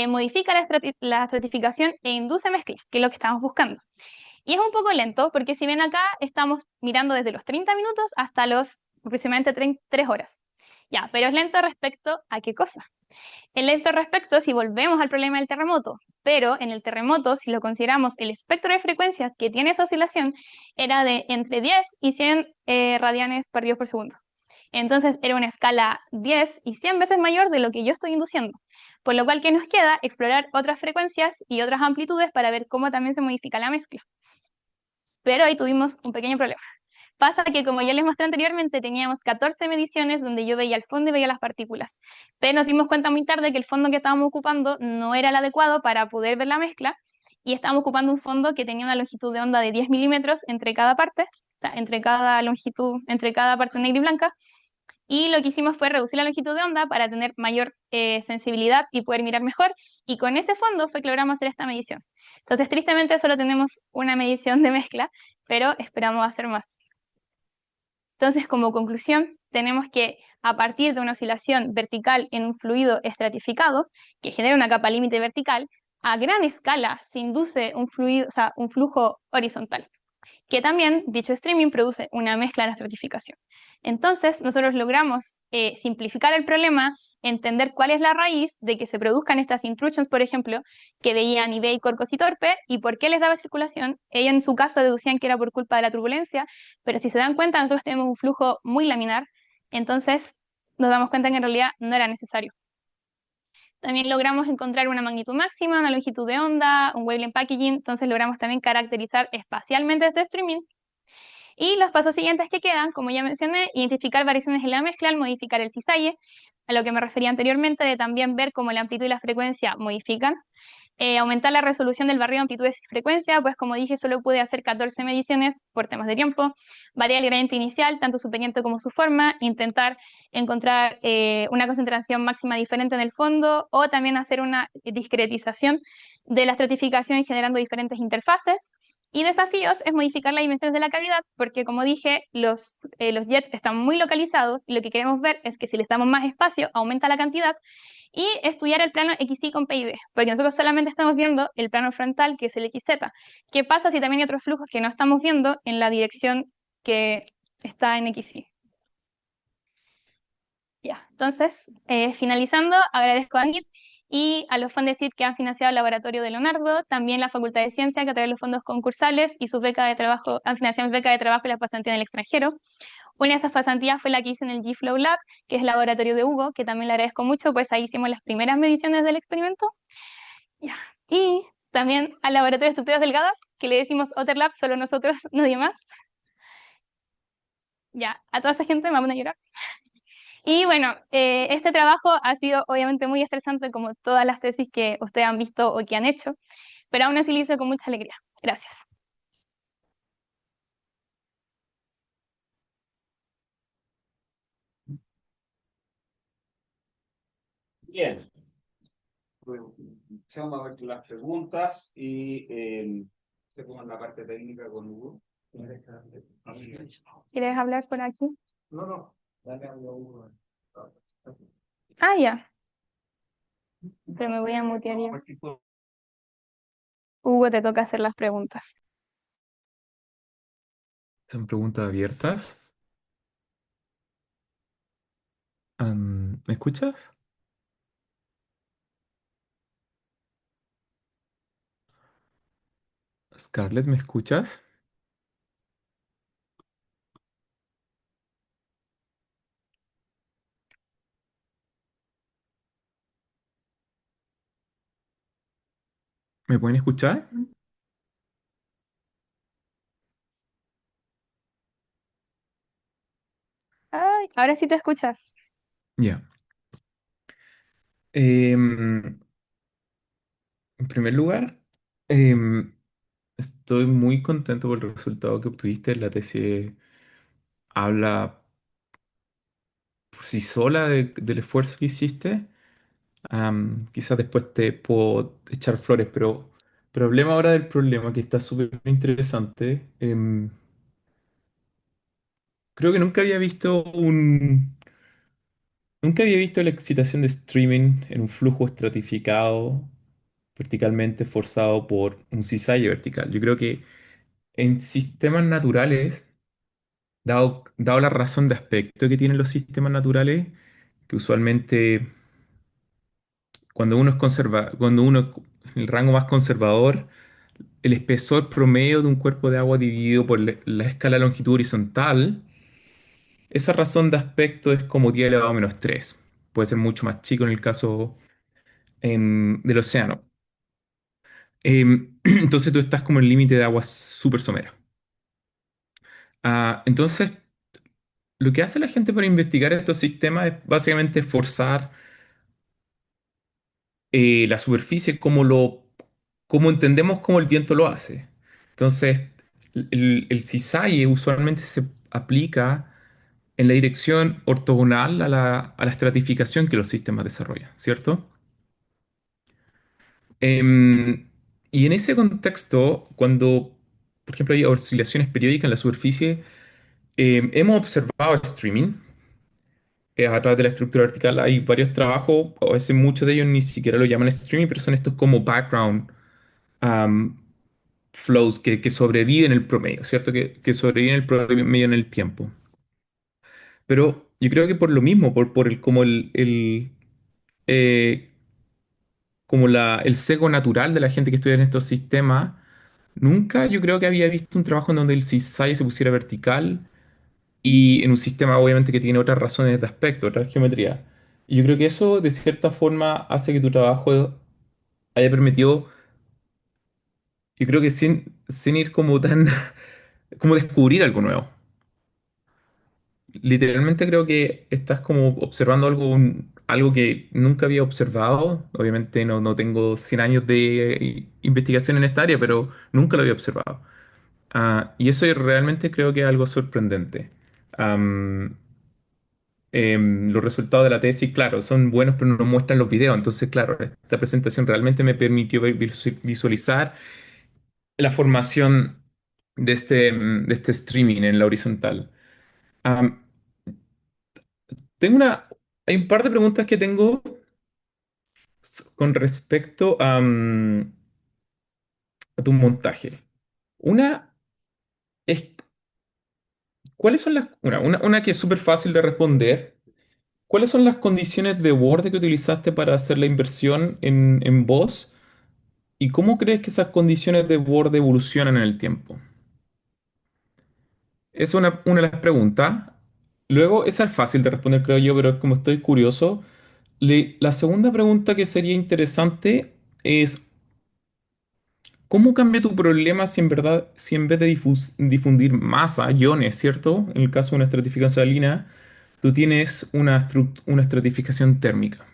Speaker 2: modifica la estratificación e induce mezcla, que es lo que estamos buscando. Y es un poco lento, porque si ven acá, estamos mirando desde los 30 minutos hasta los aproximadamente 3 horas. Ya, pero es lento respecto a qué cosa. Es lento respecto si volvemos al problema del terremoto, pero en el terremoto, si lo consideramos, el espectro de frecuencias que tiene esa oscilación era de entre 10 y 100 radianes perdidos por segundo. Entonces era una escala 10 y 100 veces mayor de lo que yo estoy induciendo. Por lo cual, ¿qué nos queda? Explorar otras frecuencias y otras amplitudes para ver cómo también se modifica la mezcla. Pero ahí tuvimos un pequeño problema. Pasa que, como ya les mostré anteriormente, teníamos 14 mediciones donde yo veía el fondo y veía las partículas, pero nos dimos cuenta muy tarde que el fondo que estábamos ocupando no era el adecuado para poder ver la mezcla, y estábamos ocupando un fondo que tenía una longitud de onda de 10 milímetros entre cada parte, o sea, entre cada longitud, entre cada parte negra y blanca, y lo que hicimos fue reducir la longitud de onda para tener mayor sensibilidad y poder mirar mejor, y con ese fondo fue que logramos hacer esta medición. Entonces, tristemente, solo tenemos una medición de mezcla, pero esperamos hacer más. Entonces, como conclusión, tenemos que a partir de una oscilación vertical en un fluido estratificado, que genera una capa límite vertical, a gran escala se induce un fluido, o sea, un flujo horizontal, que también dicho streaming produce una mezcla en la estratificación. Entonces, nosotros logramos simplificar el problema, entender cuál es la raíz de que se produzcan estas intrusions, por ejemplo, que veían eBay, Corcos y Torpe, y por qué les daba circulación. Ella en su caso deducían que era por culpa de la turbulencia, pero si se dan cuenta, nosotros tenemos un flujo muy laminar, entonces nos damos cuenta que en realidad no era necesario. También logramos encontrar una magnitud máxima, una longitud de onda, un wavelength packaging, entonces logramos también caracterizar espacialmente este streaming. Y los pasos siguientes que quedan, como ya mencioné, identificar variaciones en la mezcla al modificar el cisalle, a lo que me refería anteriormente de también ver cómo la amplitud y la frecuencia modifican. Aumentar la resolución del barrido de amplitudes y frecuencia, pues como dije, solo pude hacer 14 mediciones por temas de tiempo. Variar el gradiente inicial, tanto su pendiente como su forma. Intentar encontrar una concentración máxima diferente en el fondo, o también hacer una discretización de la estratificación generando diferentes interfaces. Y desafíos es modificar las dimensiones de la cavidad, porque como dije, los jets están muy localizados y lo que queremos ver es que si les damos más espacio, aumenta la cantidad, y estudiar el plano XY con PIB, porque nosotros solamente estamos viendo el plano frontal, que es el XZ. ¿Qué pasa si también hay otros flujos que no estamos viendo en la dirección que está en XY? Ya, entonces, finalizando, agradezco a NIT y a los Fondesit que han financiado el laboratorio de Leonardo, también la Facultad de Ciencia que a través de los fondos concursales y sus becas de trabajo, han financiado mis becas de trabajo y las pasantías en el extranjero. Una de esas pasantías fue la que hice en el G-Flow Lab, que es el laboratorio de Hugo, que también le agradezco mucho, pues ahí hicimos las primeras mediciones del experimento. Ya. Y también al laboratorio de estructuras delgadas, que le decimos Other Lab, solo nosotros, nadie más. Ya, a toda esa gente me van a llorar. Y bueno, este trabajo ha sido obviamente muy estresante, como todas las tesis que ustedes han visto o que han hecho, pero aún así lo hice con mucha alegría. Gracias.
Speaker 1: Bien, vamos a ver las preguntas y se pongan la parte técnica con Hugo.
Speaker 2: ¿Quieres hablar por aquí?
Speaker 1: No, no, dale a Hugo.
Speaker 2: Ah, ya, pero me voy a mutear yo. Hugo, te toca hacer las preguntas.
Speaker 3: Son preguntas abiertas. ¿Me escuchas? Scarlett, ¿me escuchas? ¿Me pueden escuchar?
Speaker 2: Ay, ahora sí te escuchas.
Speaker 3: Ya. Em, en primer lugar, em, estoy muy contento por el resultado que obtuviste. La tesis habla por sí sola del esfuerzo que hiciste. Quizás después te puedo echar flores, pero hablemos ahora del problema que está súper interesante. Creo que nunca había visto la excitación de streaming en un flujo estratificado verticalmente forzado por un cisalle vertical. Yo creo que en sistemas naturales, dado la razón de aspecto que tienen los sistemas naturales, que usualmente cuando uno en el rango más conservador, el espesor promedio de un cuerpo de agua dividido por la escala de longitud horizontal, esa razón de aspecto es como 10 elevado a menos 3. Puede ser mucho más chico en el caso del océano. Entonces tú estás como en el límite de agua súper somera. Entonces, lo que hace la gente para investigar estos sistemas es básicamente forzar la superficie como entendemos cómo el viento lo hace. Entonces, el cisalle usualmente se aplica en la dirección ortogonal a la estratificación que los sistemas desarrollan, ¿cierto? Y en ese contexto, cuando, por ejemplo, hay oscilaciones periódicas en la superficie, hemos observado streaming a través de la estructura vertical. Hay varios trabajos, a veces muchos de ellos ni siquiera lo llaman streaming, pero son estos como background um, flows que sobreviven el promedio, ¿cierto? Que sobreviven el promedio en el tiempo. Pero yo creo que por lo mismo, por eh, el sesgo natural de la gente que estudia en estos sistemas, nunca yo creo que había visto un trabajo en donde el cisalle se pusiera vertical y en un sistema obviamente que tiene otras razones de aspecto, otras geometrías. Y yo creo que eso de cierta forma hace que tu trabajo haya permitido, yo creo que sin ir como tan, como descubrir algo nuevo. Literalmente creo que estás como observando algo que nunca había observado. Obviamente no tengo 100 años de investigación en esta área, pero nunca lo había observado. Y eso realmente creo que es algo sorprendente. Am, los resultados de la tesis, claro, son buenos, pero no muestran los videos. Entonces, claro, esta presentación realmente me permitió visualizar la formación de este streaming en la horizontal. Am, tengo una, hay un par de preguntas que tengo con respecto a tu montaje. Una es, ¿cuáles son una que es súper fácil de responder? ¿Cuáles son las condiciones de borde que utilizaste para hacer la inversión en voz? ¿Y cómo crees que esas condiciones de borde evolucionan en el tiempo? Es una de las preguntas. Luego, esa es fácil de responder, creo yo, pero como estoy curioso, la segunda pregunta que sería interesante es, ¿cómo cambia tu problema si en verdad, si en vez de difundir masa, iones, ¿cierto? En el caso de una estratificación salina, tú tienes una estratificación térmica.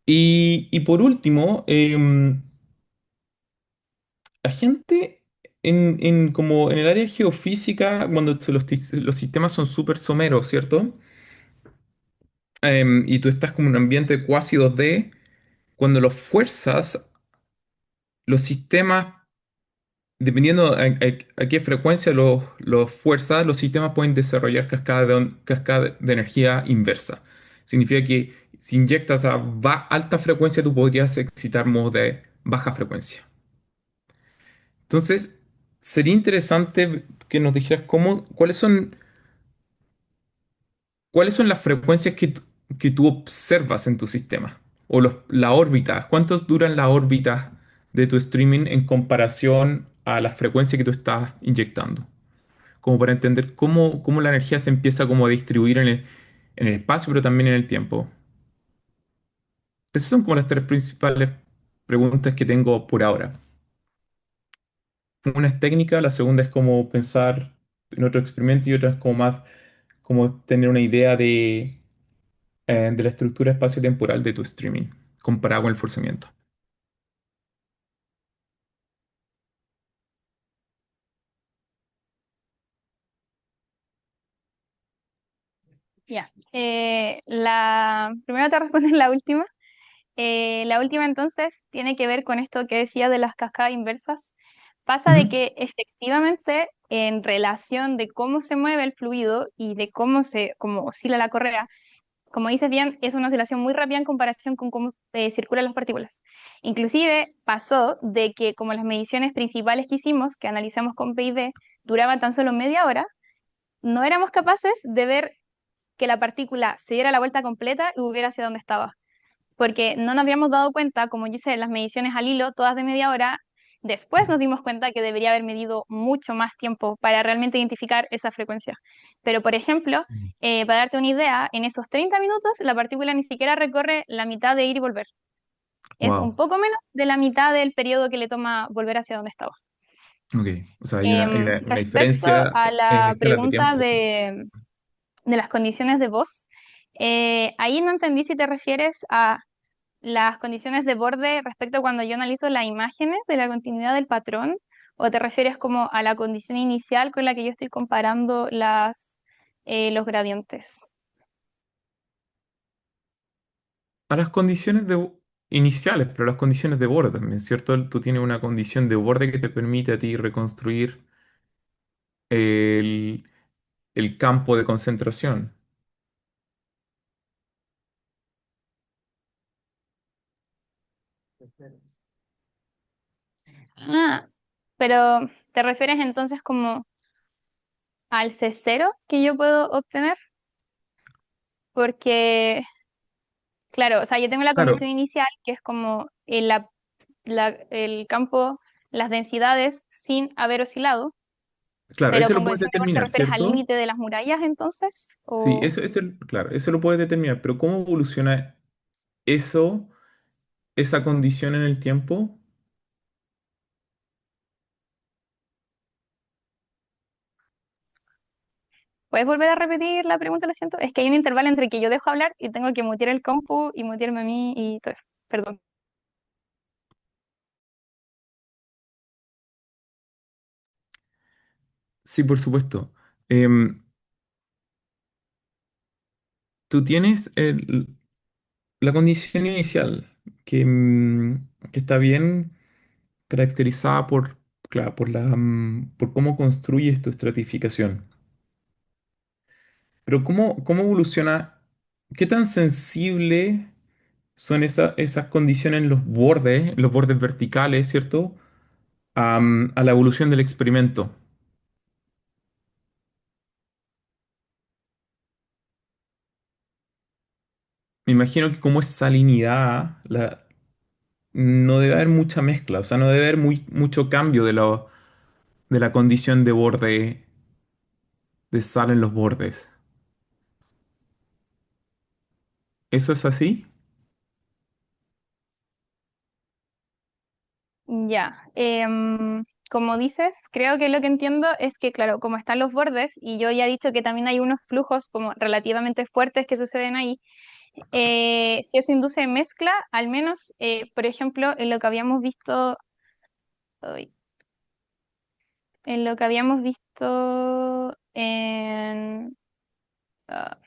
Speaker 3: Y por último, la gente como en el área de geofísica, cuando los sistemas son súper someros, ¿cierto? Y tú estás como en un ambiente cuasi 2D, cuando los fuerzas, los sistemas, dependiendo a qué frecuencia los fuerzas, los sistemas pueden desarrollar cascadas de energía inversa. Significa que si inyectas a alta frecuencia, tú podrías excitar modos de baja frecuencia. Entonces, sería interesante que nos dijeras cuáles son las frecuencias que tú observas en tu sistema. O la órbita. ¿Cuántos duran las órbitas de tu streaming en comparación a la frecuencia que tú estás inyectando? Como para entender cómo la energía se empieza como a distribuir en el espacio, pero también en el tiempo. Esas son como las tres principales preguntas que tengo por ahora. Una es técnica, la segunda es como pensar en otro experimento y otra es como más como tener una idea de la estructura espacio-temporal de tu streaming comparado con el forzamiento.
Speaker 2: Ya. Primero te respondo la última. La última entonces tiene que ver con esto que decía de las cascadas inversas. Pasa de
Speaker 3: Ujú.
Speaker 2: que efectivamente en relación de cómo se mueve el fluido y de cómo oscila la correa, como dices bien, es una oscilación muy rápida en comparación con cómo circulan las partículas. Inclusive pasó de que como las mediciones principales que hicimos, que analizamos con PID, duraban tan solo media hora, no éramos capaces de ver que la partícula se diera la vuelta completa y hubiera hacia donde estaba. Porque no nos habíamos dado cuenta, como yo hice las mediciones al hilo, todas de media hora, después nos dimos cuenta que debería haber medido mucho más tiempo para realmente identificar esa frecuencia. Pero, por ejemplo, para darte una idea, en esos 30 minutos la partícula ni siquiera recorre la mitad de ir y volver. Es un
Speaker 3: Wow.
Speaker 2: poco menos de la mitad del periodo que le toma volver hacia donde estaba.
Speaker 3: Ok, o sea, hay una
Speaker 2: Respecto
Speaker 3: diferencia
Speaker 2: a
Speaker 3: en
Speaker 2: la
Speaker 3: escalas de
Speaker 2: pregunta
Speaker 3: tiempo.
Speaker 2: de las condiciones de voz, ahí no entendí si te refieres a las condiciones de borde respecto a cuando yo analizo las imágenes de la continuidad del patrón, o te refieres como a la condición inicial con la que yo estoy comparando los gradientes.
Speaker 3: A las condiciones iniciales, pero las condiciones de borde también, ¿cierto? Tú tienes una condición de borde que te permite a ti reconstruir el, el campo de concentración.
Speaker 2: Ah, pero ¿te refieres entonces como al C0 que yo puedo obtener? Porque, claro, o sea, yo tengo la
Speaker 3: Claro,
Speaker 2: condición inicial, que es como el campo, las densidades sin haber oscilado,
Speaker 3: claro,
Speaker 2: pero
Speaker 3: eso lo
Speaker 2: con
Speaker 3: puedes
Speaker 2: condición de borde te
Speaker 3: determinar,
Speaker 2: refieres al
Speaker 3: ¿cierto?
Speaker 2: límite de las murallas entonces,
Speaker 3: Sí,
Speaker 2: o
Speaker 3: claro, eso lo puedes determinar, pero ¿cómo evoluciona eso, esa condición en el tiempo?
Speaker 2: ¿puedes volver a repetir la pregunta? Lo siento, es que hay un intervalo entre que yo dejo hablar y tengo que mutear el compu y mutearme a mí y todo eso, perdón.
Speaker 3: Sí, por supuesto. Em, Tú tienes la condición inicial, que está bien caracterizada claro, por cómo construyes tu estratificación. Pero ¿cómo evoluciona? ¿Qué tan sensible son esas condiciones en los bordes verticales, ¿cierto? A la evolución del experimento. Me imagino que como es salinidad, no debe haber mucha mezcla, o sea, no debe haber mucho cambio de la condición de borde de sal en los bordes. ¿Eso es así?
Speaker 2: Ya, como dices, creo que lo que entiendo es que, claro, como están los bordes, y yo ya he dicho que también hay unos flujos como relativamente fuertes que suceden ahí, si eso induce mezcla, al menos, por ejemplo, en lo que habíamos visto, uy, en lo que habíamos visto ah,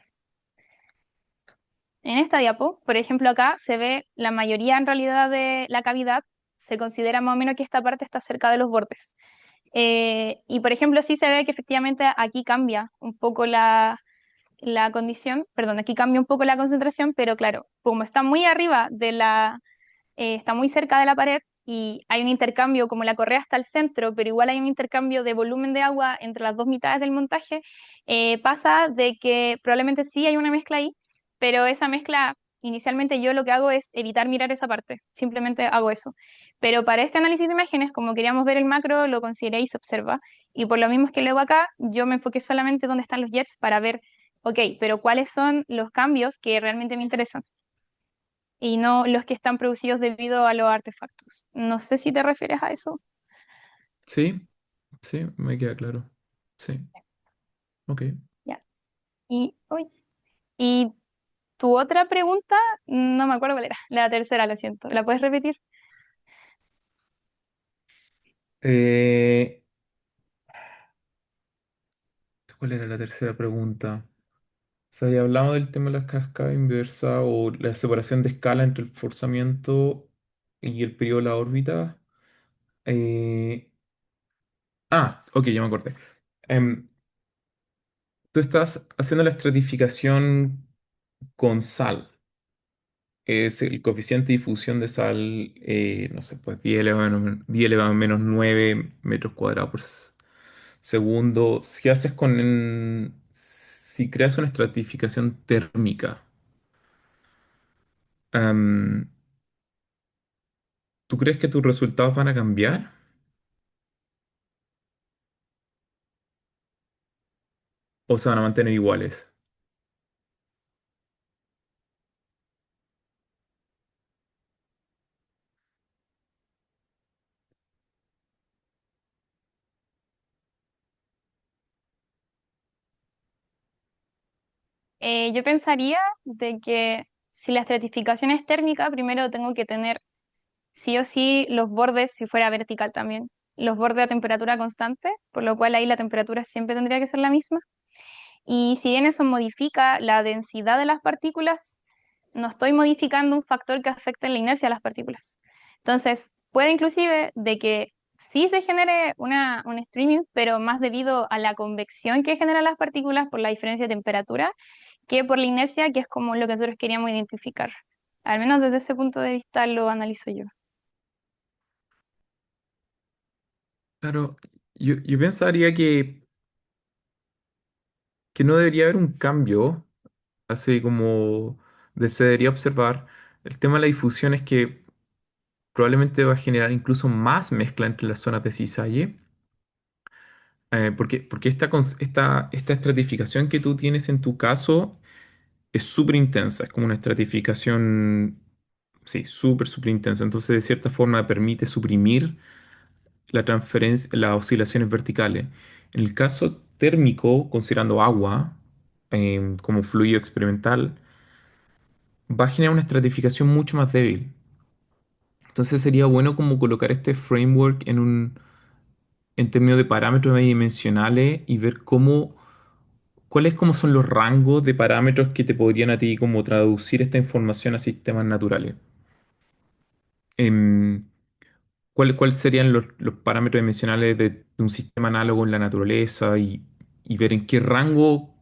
Speaker 2: en esta diapo, por ejemplo, acá se ve la mayoría en realidad de la cavidad, se considera más o menos que esta parte está cerca de los bordes. Y por ejemplo, sí se ve que efectivamente aquí cambia un poco la condición, perdón, aquí cambia un poco la concentración, pero claro, como está muy arriba está muy cerca de la pared y hay un intercambio, como la correa está al centro, pero igual hay un intercambio de volumen de agua entre las dos mitades del montaje, pasa de que probablemente sí hay una mezcla ahí, pero esa mezcla, inicialmente yo lo que hago es evitar mirar esa parte, simplemente hago eso. Pero para este análisis de imágenes, como queríamos ver el macro, lo consideré y se observa. Y por lo mismo es que luego acá, yo me enfoqué solamente dónde están los jets para ver, ok, pero cuáles son los cambios que realmente me interesan y no los que están producidos debido a los artefactos. No sé si te refieres a eso.
Speaker 3: Sí, sí, me queda claro. Sí, ok.
Speaker 2: Ya. Uy, y tu otra pregunta, no me acuerdo cuál era. La tercera, lo siento. ¿La puedes repetir?
Speaker 3: Eh, ¿Cuál era la tercera pregunta? O sea, ya hablamos del tema de la cascada inversa o la separación de escala entre el forzamiento y el periodo de la órbita. Eh, ok, ya me acordé. Em, Tú estás haciendo la estratificación con sal. Es el coeficiente de difusión de sal, no sé, pues 10 elevado a menos 9 metros cuadrados por segundo. Si creas una estratificación térmica, em, ¿tú crees que tus resultados van a cambiar o se van a mantener iguales?
Speaker 2: Yo pensaría de que si la estratificación es térmica, primero tengo que tener sí o sí los bordes, si fuera vertical también, los bordes a temperatura constante, por lo cual ahí la temperatura siempre tendría que ser la misma. Y si bien eso modifica la densidad de las partículas, no estoy modificando un factor que afecte la inercia de las partículas. Entonces, puede inclusive de que sí se genere un streaming, pero más debido a la convección que generan las partículas por la diferencia de temperatura, que por la inercia, que es como lo que nosotros queríamos identificar. Al menos desde ese punto de vista lo analizo yo.
Speaker 3: Claro, yo pensaría que no debería haber un cambio, así como se debería observar. El tema de la difusión es que probablemente va a generar incluso más mezcla entre las zonas de cizalle, porque esta estratificación que tú tienes en tu caso es súper intensa, es como una estratificación, sí, súper, súper intensa. Entonces, de cierta forma, permite suprimir la transferencia, las oscilaciones verticales. En el caso térmico, considerando agua como fluido experimental, va a generar una estratificación mucho más débil. Entonces sería bueno como colocar este framework en términos de parámetros adimensionales y ver cuáles como son los rangos de parámetros que te podrían a ti como traducir esta información a sistemas naturales. Em, ¿cuáles serían los parámetros dimensionales de un sistema análogo en la naturaleza y ver en qué rango,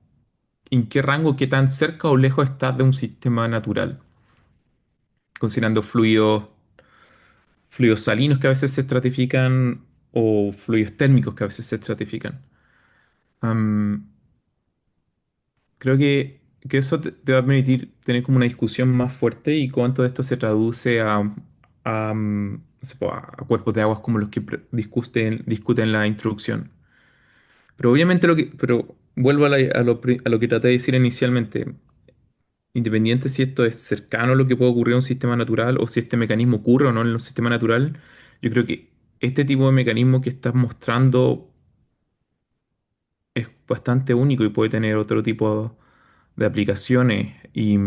Speaker 3: qué tan cerca o lejos estás de un sistema natural, considerando fluidos salinos que a veces se estratifican o fluidos térmicos que a veces se estratifican. Am, Creo que eso te va a permitir tener como una discusión más fuerte y cuánto de esto se traduce no sé, po, a cuerpos de aguas como los que discuten la introducción. Pero obviamente pero vuelvo a lo que traté de decir inicialmente. Independiente si esto es cercano a lo que puede ocurrir en un sistema natural o si este mecanismo ocurre o no en un sistema natural, yo creo que este tipo de mecanismo que estás mostrando es bastante único y puede tener otro tipo de aplicaciones y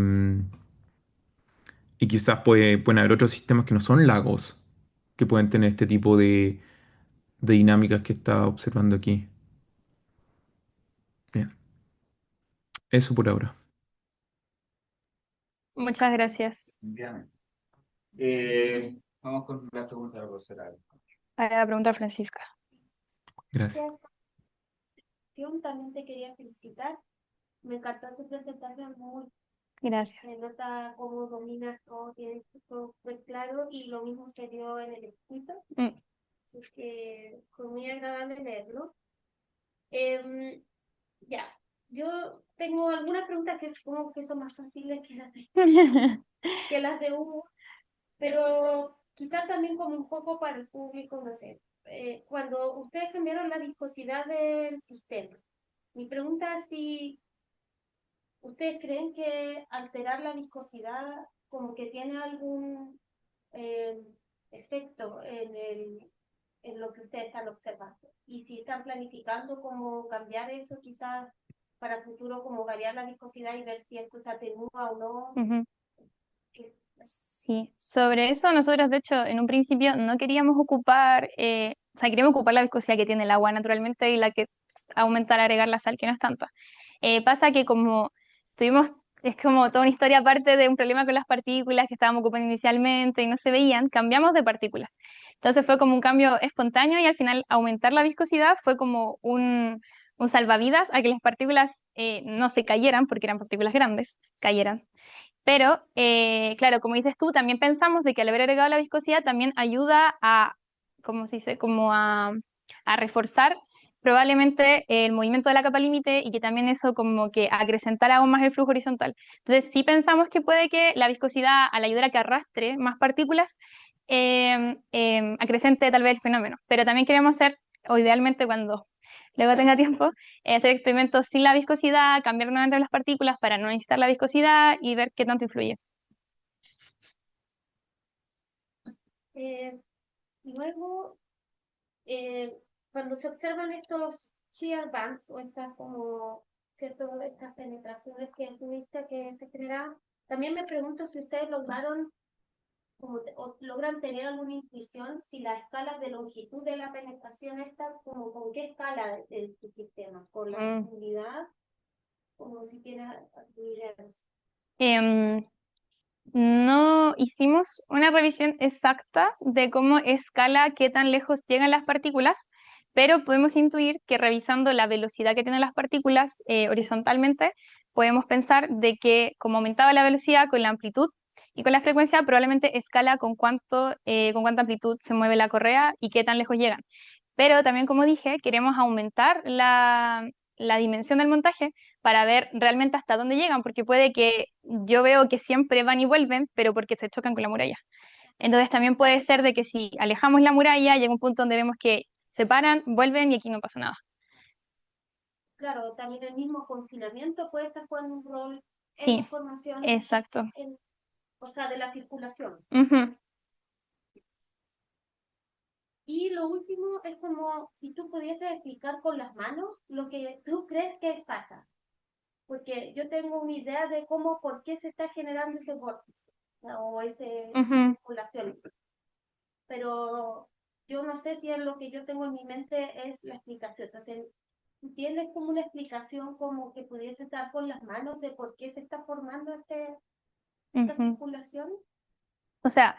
Speaker 3: quizás pueden haber otros sistemas que no son lagos que pueden tener este tipo de dinámicas que está observando aquí. Bien, eso por ahora.
Speaker 2: Muchas gracias.
Speaker 1: Bien. Vamos con la pregunta de la profesora.
Speaker 2: Para preguntar Francisca.
Speaker 3: Gracias.
Speaker 4: También te quería felicitar. Me encantó tu presentación, muy
Speaker 2: Gracias.
Speaker 4: se nota cómo dominas todo, tienes todo muy claro y lo mismo se dio en el escrito.
Speaker 2: Mm.
Speaker 4: Así que fue muy agradable leerlo. Em, ya, yo tengo algunas preguntas que supongo que son más fáciles que las de Hugo, pero quizás también como un poco para el público, no sé. Cuando ustedes cambiaron la viscosidad del sistema, mi pregunta es si ustedes creen que alterar la viscosidad como que tiene algún eh, efecto en lo que ustedes están observando. Y si están planificando cómo cambiar eso, quizás para el futuro, como variar la viscosidad y ver si esto se atenúa o no.
Speaker 2: Ujú. Sí, sobre eso nosotros de hecho en un principio no queríamos ocupar, o sea, queríamos ocupar la viscosidad que tiene el agua naturalmente y la que aumentar, agregar la sal, que no es tanta. Pasa que como tuvimos, es como toda una historia aparte de un problema con las partículas que estábamos ocupando inicialmente y no se veían, cambiamos de partículas. Entonces fue como un cambio espontáneo y al final aumentar la viscosidad fue como un salvavidas a que las partículas no se cayeran, porque eran partículas grandes, cayeran. Pero, claro, como dices tú, también pensamos de que al haber agregado la viscosidad también ayuda a, como se dice, como a reforzar probablemente el movimiento de la capa límite y que también eso como que acrecentara aún más el flujo horizontal. Entonces, sí pensamos que puede que la viscosidad, al ayudar a que arrastre más partículas, acrecente tal vez el fenómeno. Pero también queremos hacer, o idealmente cuando luego tenga tiempo, hacer experimentos sin la viscosidad, cambiar nuevamente las partículas para no necesitar la viscosidad y ver qué tanto influye.
Speaker 4: Luego, cuando se observan estos shear bands o estas como ¿cierto? Estas penetraciones que tuviste que se generaban. También me pregunto si ustedes lograron o logran tener alguna intuición si la escala de longitud de la penetración está como con qué escala de tu sistema, con la profundidad, como si tiene actividades.
Speaker 2: Em, no hicimos una revisión exacta de cómo escala qué tan lejos llegan las partículas, pero podemos intuir que revisando la velocidad que tienen las partículas horizontalmente, podemos pensar de que como aumentaba la velocidad con la amplitud y con la frecuencia, probablemente escala con cuánta amplitud se mueve la correa y qué tan lejos llegan. Pero también, como dije, queremos aumentar la dimensión del montaje para ver realmente hasta dónde llegan, porque puede que yo veo que siempre van y vuelven, pero porque se chocan con la muralla. Entonces también puede ser de que si alejamos la muralla, llega un punto donde vemos que se paran, vuelven y aquí no pasa nada.
Speaker 4: Claro, también el mismo confinamiento puede estar jugando un rol en
Speaker 2: Sí,
Speaker 4: la formación,
Speaker 2: exacto.
Speaker 4: o sea, de la circulación.
Speaker 2: Ujú.
Speaker 4: Y lo último es como si tú pudieses explicar con las manos lo que tú crees que pasa. Porque yo tengo una idea de cómo, por qué se está generando ese vórtice, ¿no? O esa
Speaker 2: Ujú.
Speaker 4: circulación. Pero yo no sé si es lo que yo tengo en mi mente es la explicación. Entonces, ¿tú tienes como una explicación como que pudiese estar con las manos de por qué se está formando esta
Speaker 2: Ujú.
Speaker 4: circulación?
Speaker 2: O sea,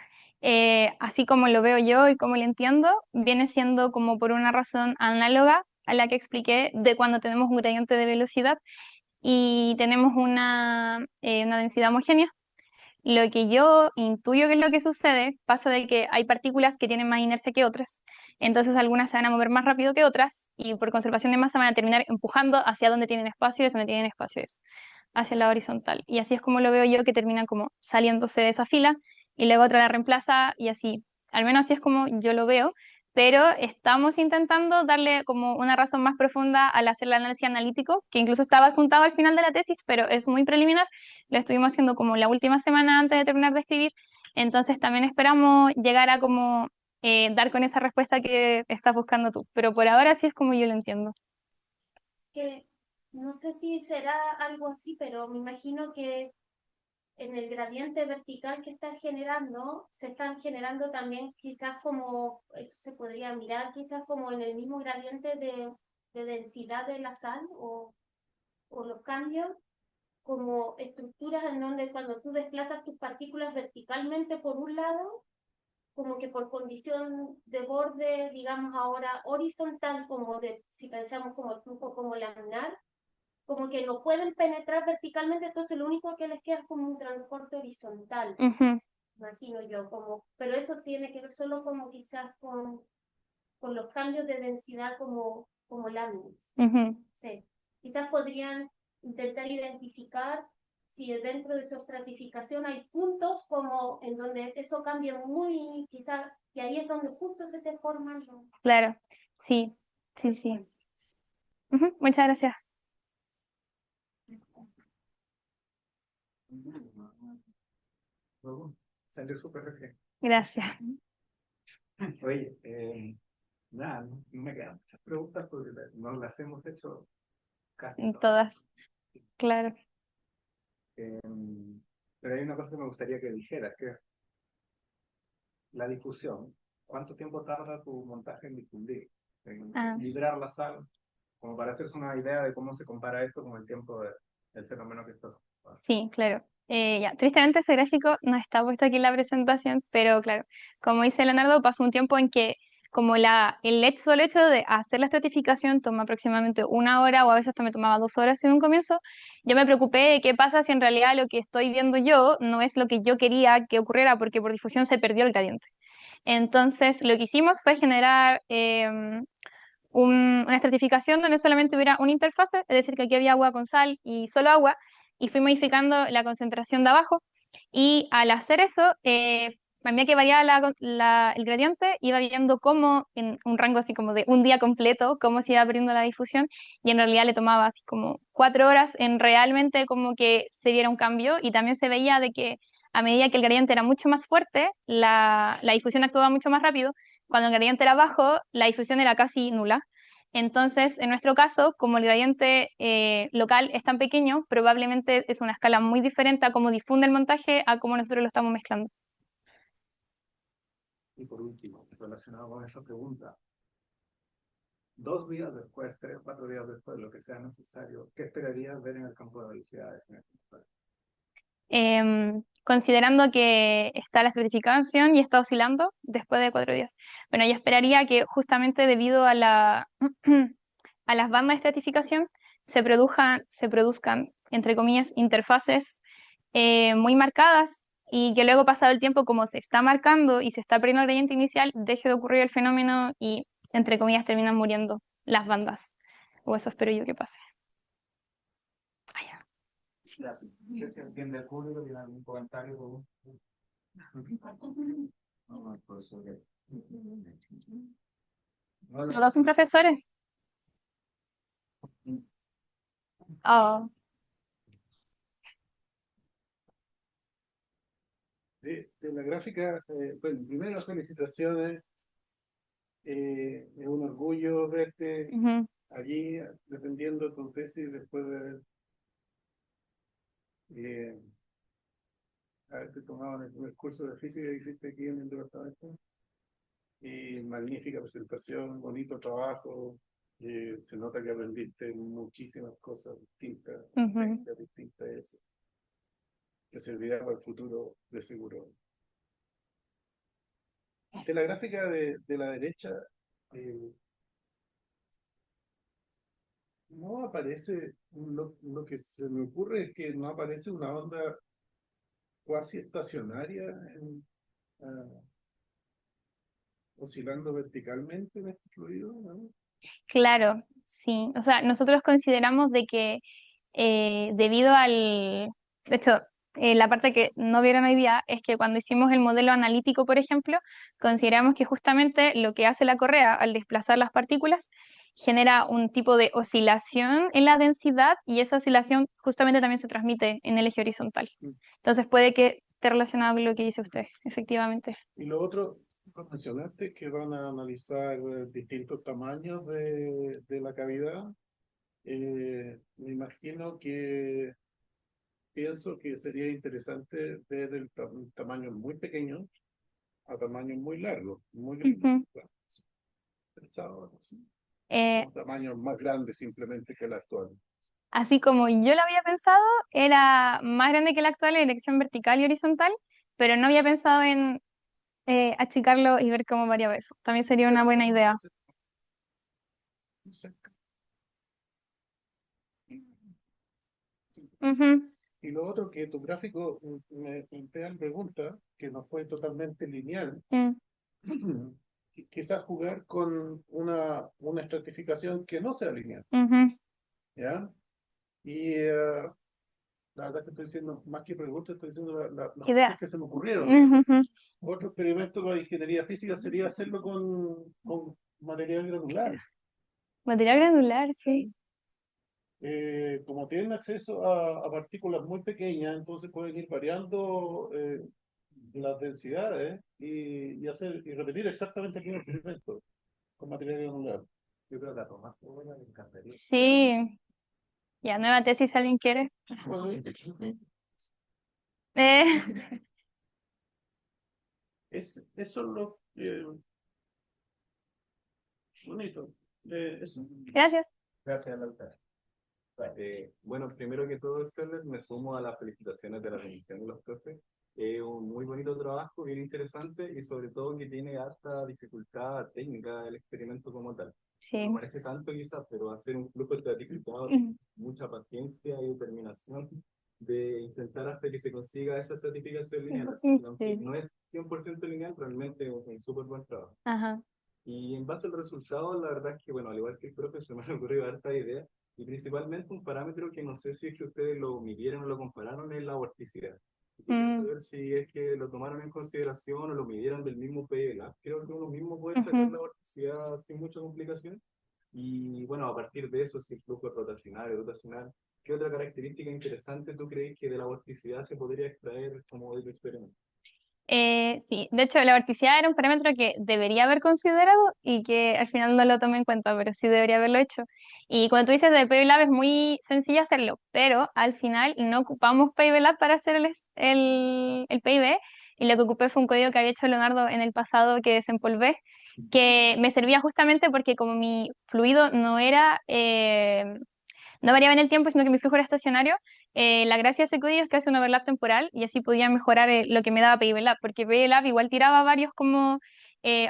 Speaker 2: así como lo veo yo y como lo entiendo, viene siendo como por una razón análoga a la que expliqué de cuando tenemos un gradiente de velocidad y tenemos una densidad homogénea. Lo que yo intuyo que es lo que sucede, pasa de que hay partículas que tienen más inercia que otras, entonces algunas se van a mover más rápido que otras y por conservación de masa van a terminar empujando hacia donde tienen espacio y hacia donde tienen espacio es hacia la horizontal. Y así es como lo veo yo, que terminan como saliéndose de esa fila y luego otra la reemplaza y así. Al menos así es como yo lo veo, pero estamos intentando darle como una razón más profunda al hacer el análisis analítico, que incluso estaba adjuntado al final de la tesis, pero es muy preliminar. Lo estuvimos haciendo como la última semana antes de terminar de escribir, entonces también esperamos llegar a como dar con esa respuesta que estás buscando tú, pero por ahora sí es como yo lo entiendo.
Speaker 4: Que no sé si será algo así, pero me imagino que en el gradiente vertical que están generando, se están generando también quizás como, eso se podría mirar quizás como en el mismo gradiente de densidad de la sal o los cambios, como estructuras en donde cuando tú desplazas tus partículas verticalmente por un lado, como que por condición de borde, digamos ahora horizontal, como de, si pensamos como el flujo como laminar, como que no pueden penetrar verticalmente, entonces lo único que les queda es como un transporte horizontal,
Speaker 2: Ujú,
Speaker 4: imagino yo, como, pero eso tiene que ver solo como quizás con los cambios de densidad como láminas.
Speaker 2: ujú.
Speaker 4: Sí. Quizás podrían intentar identificar si dentro de su estratificación hay puntos como en donde eso cambia muy, quizás, y ahí es donde justo se te forman los...
Speaker 2: Claro, sí, sí, sí. Ujú, muchas gracias.
Speaker 1: Salió súper bien.
Speaker 2: Gracias.
Speaker 1: Oye, nada, no me quedan muchas preguntas porque nos las hemos hecho casi
Speaker 2: En
Speaker 1: todas.
Speaker 2: todas, claro.
Speaker 1: Pero hay una cosa que me gustaría que dijeras, que es la difusión. ¿Cuánto tiempo tarda tu montaje en difundir? En
Speaker 2: Ah,
Speaker 1: librar la sal, como para hacerse una idea de cómo se compara esto con el tiempo del fenómeno que estás.
Speaker 2: sí, claro. Ya, tristemente ese gráfico no está puesto aquí en la presentación, pero claro, como dice Leonardo, pasó un tiempo en que como solo hecho de hacer la estratificación toma aproximadamente 1 hora o a veces hasta me tomaba 2 horas en un comienzo, yo me preocupé de qué pasa si en realidad lo que estoy viendo yo no es lo que yo quería que ocurriera porque por difusión se perdió el gradiente. Entonces lo que hicimos fue generar una estratificación donde solamente hubiera una interfase, es decir, que aquí había agua con sal y solo agua, y fui modificando la concentración de abajo, y al hacer eso, a medida que variaba el gradiente, iba viendo cómo en un rango así como de un día completo, cómo se iba perdiendo la difusión, y en realidad le tomaba así como 4 horas en realmente como que se viera un cambio, y también se veía de que a medida que el gradiente era mucho más fuerte, la difusión actuaba mucho más rápido, cuando el gradiente era bajo, la difusión era casi nula. Entonces, en nuestro caso, como el gradiente local es tan pequeño, probablemente es una escala muy diferente a cómo difunde el montaje a cómo nosotros lo estamos mezclando.
Speaker 5: Y por último, relacionado con esa pregunta, 2 días después, 3 o 4 días después, lo que sea necesario, ¿qué esperarías ver en el campo de velocidades en este momento?
Speaker 2: Considerando que está la estratificación y está oscilando después de 4 días. Bueno, yo esperaría que justamente debido a a las bandas de estratificación se produzcan, entre comillas, interfaces muy marcadas y que luego, pasado el tiempo, como se está marcando y se está perdiendo el gradiente inicial, deje de ocurrir el fenómeno y, entre comillas, terminan muriendo las bandas. O eso espero yo que pase.
Speaker 1: Gracias. Si alguien del público tiene algún comentario. No, profesor.
Speaker 2: ¿Todos son profesores? Oh.
Speaker 5: De la gráfica, bueno, primero felicitaciones, es un orgullo verte
Speaker 2: Ujú.
Speaker 5: allí defendiendo tu tesis después de haberte tomado en el primer curso de física que hiciste aquí en el departamento. Y magnífica presentación, bonito trabajo, se nota que aprendiste muchísimas cosas distintas,
Speaker 2: Ujú.
Speaker 5: técnicas distintas, eso, que servirá para el futuro de seguro. De la gráfica de la derecha, no aparece, lo que se me ocurre es que no aparece una onda cuasi estacionaria ah, oscilando verticalmente en este fluido, ¿no?
Speaker 2: Claro, sí. O sea, nosotros consideramos de que debido al... De hecho, la parte que no vieron hoy día es que cuando hicimos el modelo analítico, por ejemplo, consideramos que justamente lo que hace la correa al desplazar las partículas genera un tipo de oscilación en la densidad y esa oscilación justamente también se transmite en el eje horizontal. Entonces puede que esté relacionado con lo que dice usted, efectivamente.
Speaker 5: Y lo otro, mencionaste que van a analizar distintos tamaños de la cavidad. Me imagino que pienso que sería interesante ver el tamaño muy pequeño a tamaño muy largo, muy grande.
Speaker 2: Ujú.
Speaker 5: Claro, pensaba así.
Speaker 2: Eh,
Speaker 5: Un tamaño más grande simplemente que el actual.
Speaker 2: Así como yo lo había pensado, era más grande que el actual en dirección vertical y horizontal, pero no había pensado en achicarlo y ver cómo variaba eso. También sería una buena idea.
Speaker 5: No sé.
Speaker 2: Ujú.
Speaker 5: Y lo otro que tu gráfico me plantea la pregunta, que no fue totalmente lineal,
Speaker 2: Mm.
Speaker 5: quizás jugar con una estratificación que no sea lineal,
Speaker 2: Ujú.
Speaker 5: ¿ya? Y la verdad que estoy diciendo, más que preguntas, estoy diciendo las
Speaker 2: Idea.
Speaker 5: cosas que se me ocurrieron.
Speaker 2: Ujú.
Speaker 5: Otro experimento con la ingeniería física sería hacerlo con material granular.
Speaker 2: Material granular, sí.
Speaker 5: Como tienen acceso a partículas muy pequeñas, entonces pueden ir variando las densidades y repetir exactamente el mismo experimento con material granular. Yo creo que la tomaste buena, me encantaría.
Speaker 2: Sí. Ya, nueva tesis, si alguien quiere.
Speaker 5: Bueno,
Speaker 2: Eh,
Speaker 5: eso es lo bonito. Eso.
Speaker 2: Gracias.
Speaker 1: Gracias, Lautaro.
Speaker 6: Bueno, primero que todo, Scarlett, me sumo a las felicitaciones de la comisión de los profes. Es un muy bonito trabajo, bien interesante y sobre todo que tiene alta dificultad técnica el experimento como tal.
Speaker 2: Sí.
Speaker 6: No parece tanto quizás, pero hacer un flujo estratificado,
Speaker 2: Ujú.
Speaker 6: mucha paciencia y determinación de intentar hasta que se consiga esa estratificación lineal. Así que aunque
Speaker 2: Sí.
Speaker 6: no es 100% lineal, realmente es un súper buen trabajo.
Speaker 2: Ajá.
Speaker 6: Y en base al resultado, la verdad es que, bueno, al igual que el profe, se me han ocurrido harta idea. Y principalmente un parámetro que no sé si es que ustedes lo midieron o lo compararon es la vorticidad. Y quería
Speaker 2: Mm.
Speaker 6: saber si es que lo tomaron en consideración o lo midieron del mismo PLA. Creo que uno mismo puede
Speaker 2: Ujú.
Speaker 6: sacar la vorticidad sin mucha complicación. Y bueno, a partir de eso, si el flujo es rotacional o rotacional, ¿qué otra característica interesante tú crees que de la vorticidad se podría extraer como de tu experimento?
Speaker 2: Sí, de hecho la vorticidad era un parámetro que debería haber considerado y que al final no lo tomé en cuenta, pero sí debería haberlo hecho. Y cuando tú dices de PaveLab es muy sencillo hacerlo, pero al final no ocupamos PaveLab para hacer el PIB, y lo que ocupé fue un código que había hecho Leonardo en el pasado que desempolvé, que me servía justamente porque como mi fluido no variaba en el tiempo, sino que mi flujo era estacionario. La gracia de ese código es que hace un overlap temporal y así podía mejorar lo que me daba PaveLab, porque PaveLab igual tiraba varios como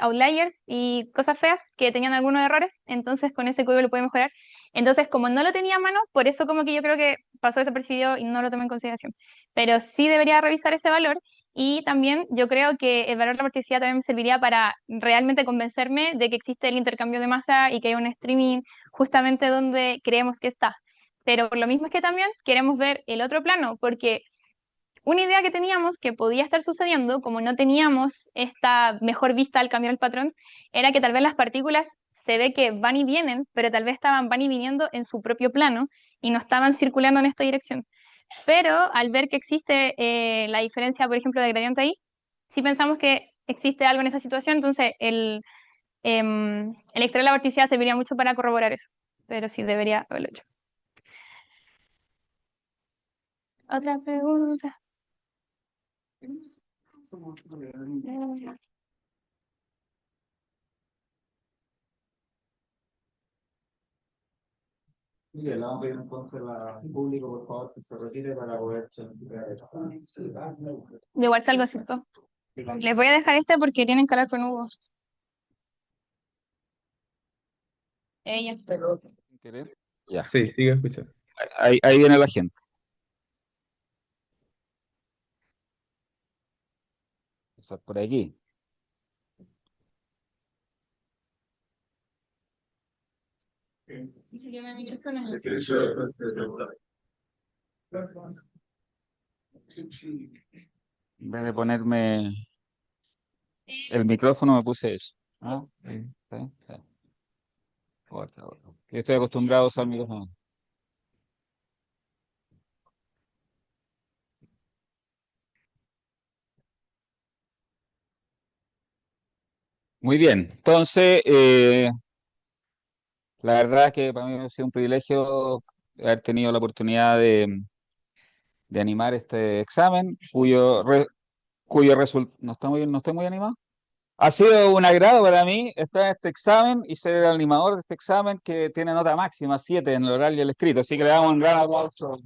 Speaker 2: outliers y cosas feas que tenían algunos errores, entonces con ese código lo puede mejorar. Entonces, como no lo tenía a mano, por eso como que yo creo que pasó desapercibido y no lo tomé en consideración. Pero sí debería revisar ese valor, y también yo creo que el valor de la vorticidad también me serviría para realmente convencerme de que existe el intercambio de masa y que hay un streaming justamente donde creemos que está. Pero por lo mismo es que también queremos ver el otro plano, porque una idea que teníamos que podía estar sucediendo, como no teníamos esta mejor vista al cambiar el patrón, era que tal vez las partículas se ve que van y vienen, pero tal vez van y viniendo en su propio plano y no estaban circulando en esta dirección. Pero al ver que existe la diferencia, por ejemplo, de gradiente ahí, sí pensamos que existe algo en esa situación, entonces el extraer la vorticidad serviría mucho para corroborar eso, pero sí debería haberlo hecho. Otra pregunta.
Speaker 1: Miguel, le vamos a pedir entonces al público, por favor, que se retire para poder chequear esto.
Speaker 2: De igual salgo, ¿cierto? Les voy a dejar este porque tienen que hablar con Hugo. Ella.
Speaker 7: ¿Querer? Ya,
Speaker 3: Sí, sigue escuchando.
Speaker 7: ahí viene la gente. O sea, por aquí. En vez de ponerme el micrófono, me puse eso. ¿Ah? Sí, sí, sí. Bueno. Yo estoy acostumbrado a usar el micrófono. Muy bien. Entonces, la verdad es que para mí ha sido un privilegio haber tenido la oportunidad de animar este examen, cuyo resultado... ¿No estoy muy animado? Ha sido un agrado para mí estar en este examen y ser el animador de este examen que tiene nota máxima, 7 en el oral y el escrito. Así que le damos un gran aplauso.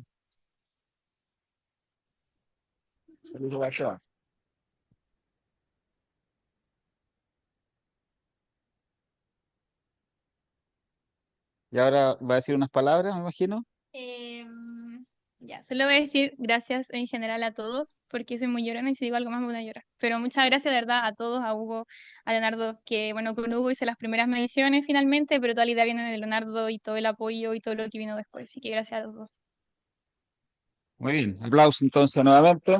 Speaker 7: Y ahora va a decir unas palabras, me imagino.
Speaker 2: Ya, solo voy a decir gracias en general a todos, porque soy muy llorona y si digo algo más me voy a llorar. Pero muchas gracias de verdad a todos, a Hugo, a Leonardo, que bueno, con Hugo hice las primeras mediciones finalmente, pero toda la idea viene de Leonardo y todo el apoyo y todo lo que vino después. Así que gracias a los dos.
Speaker 7: Muy bien. Aplauso entonces nuevamente.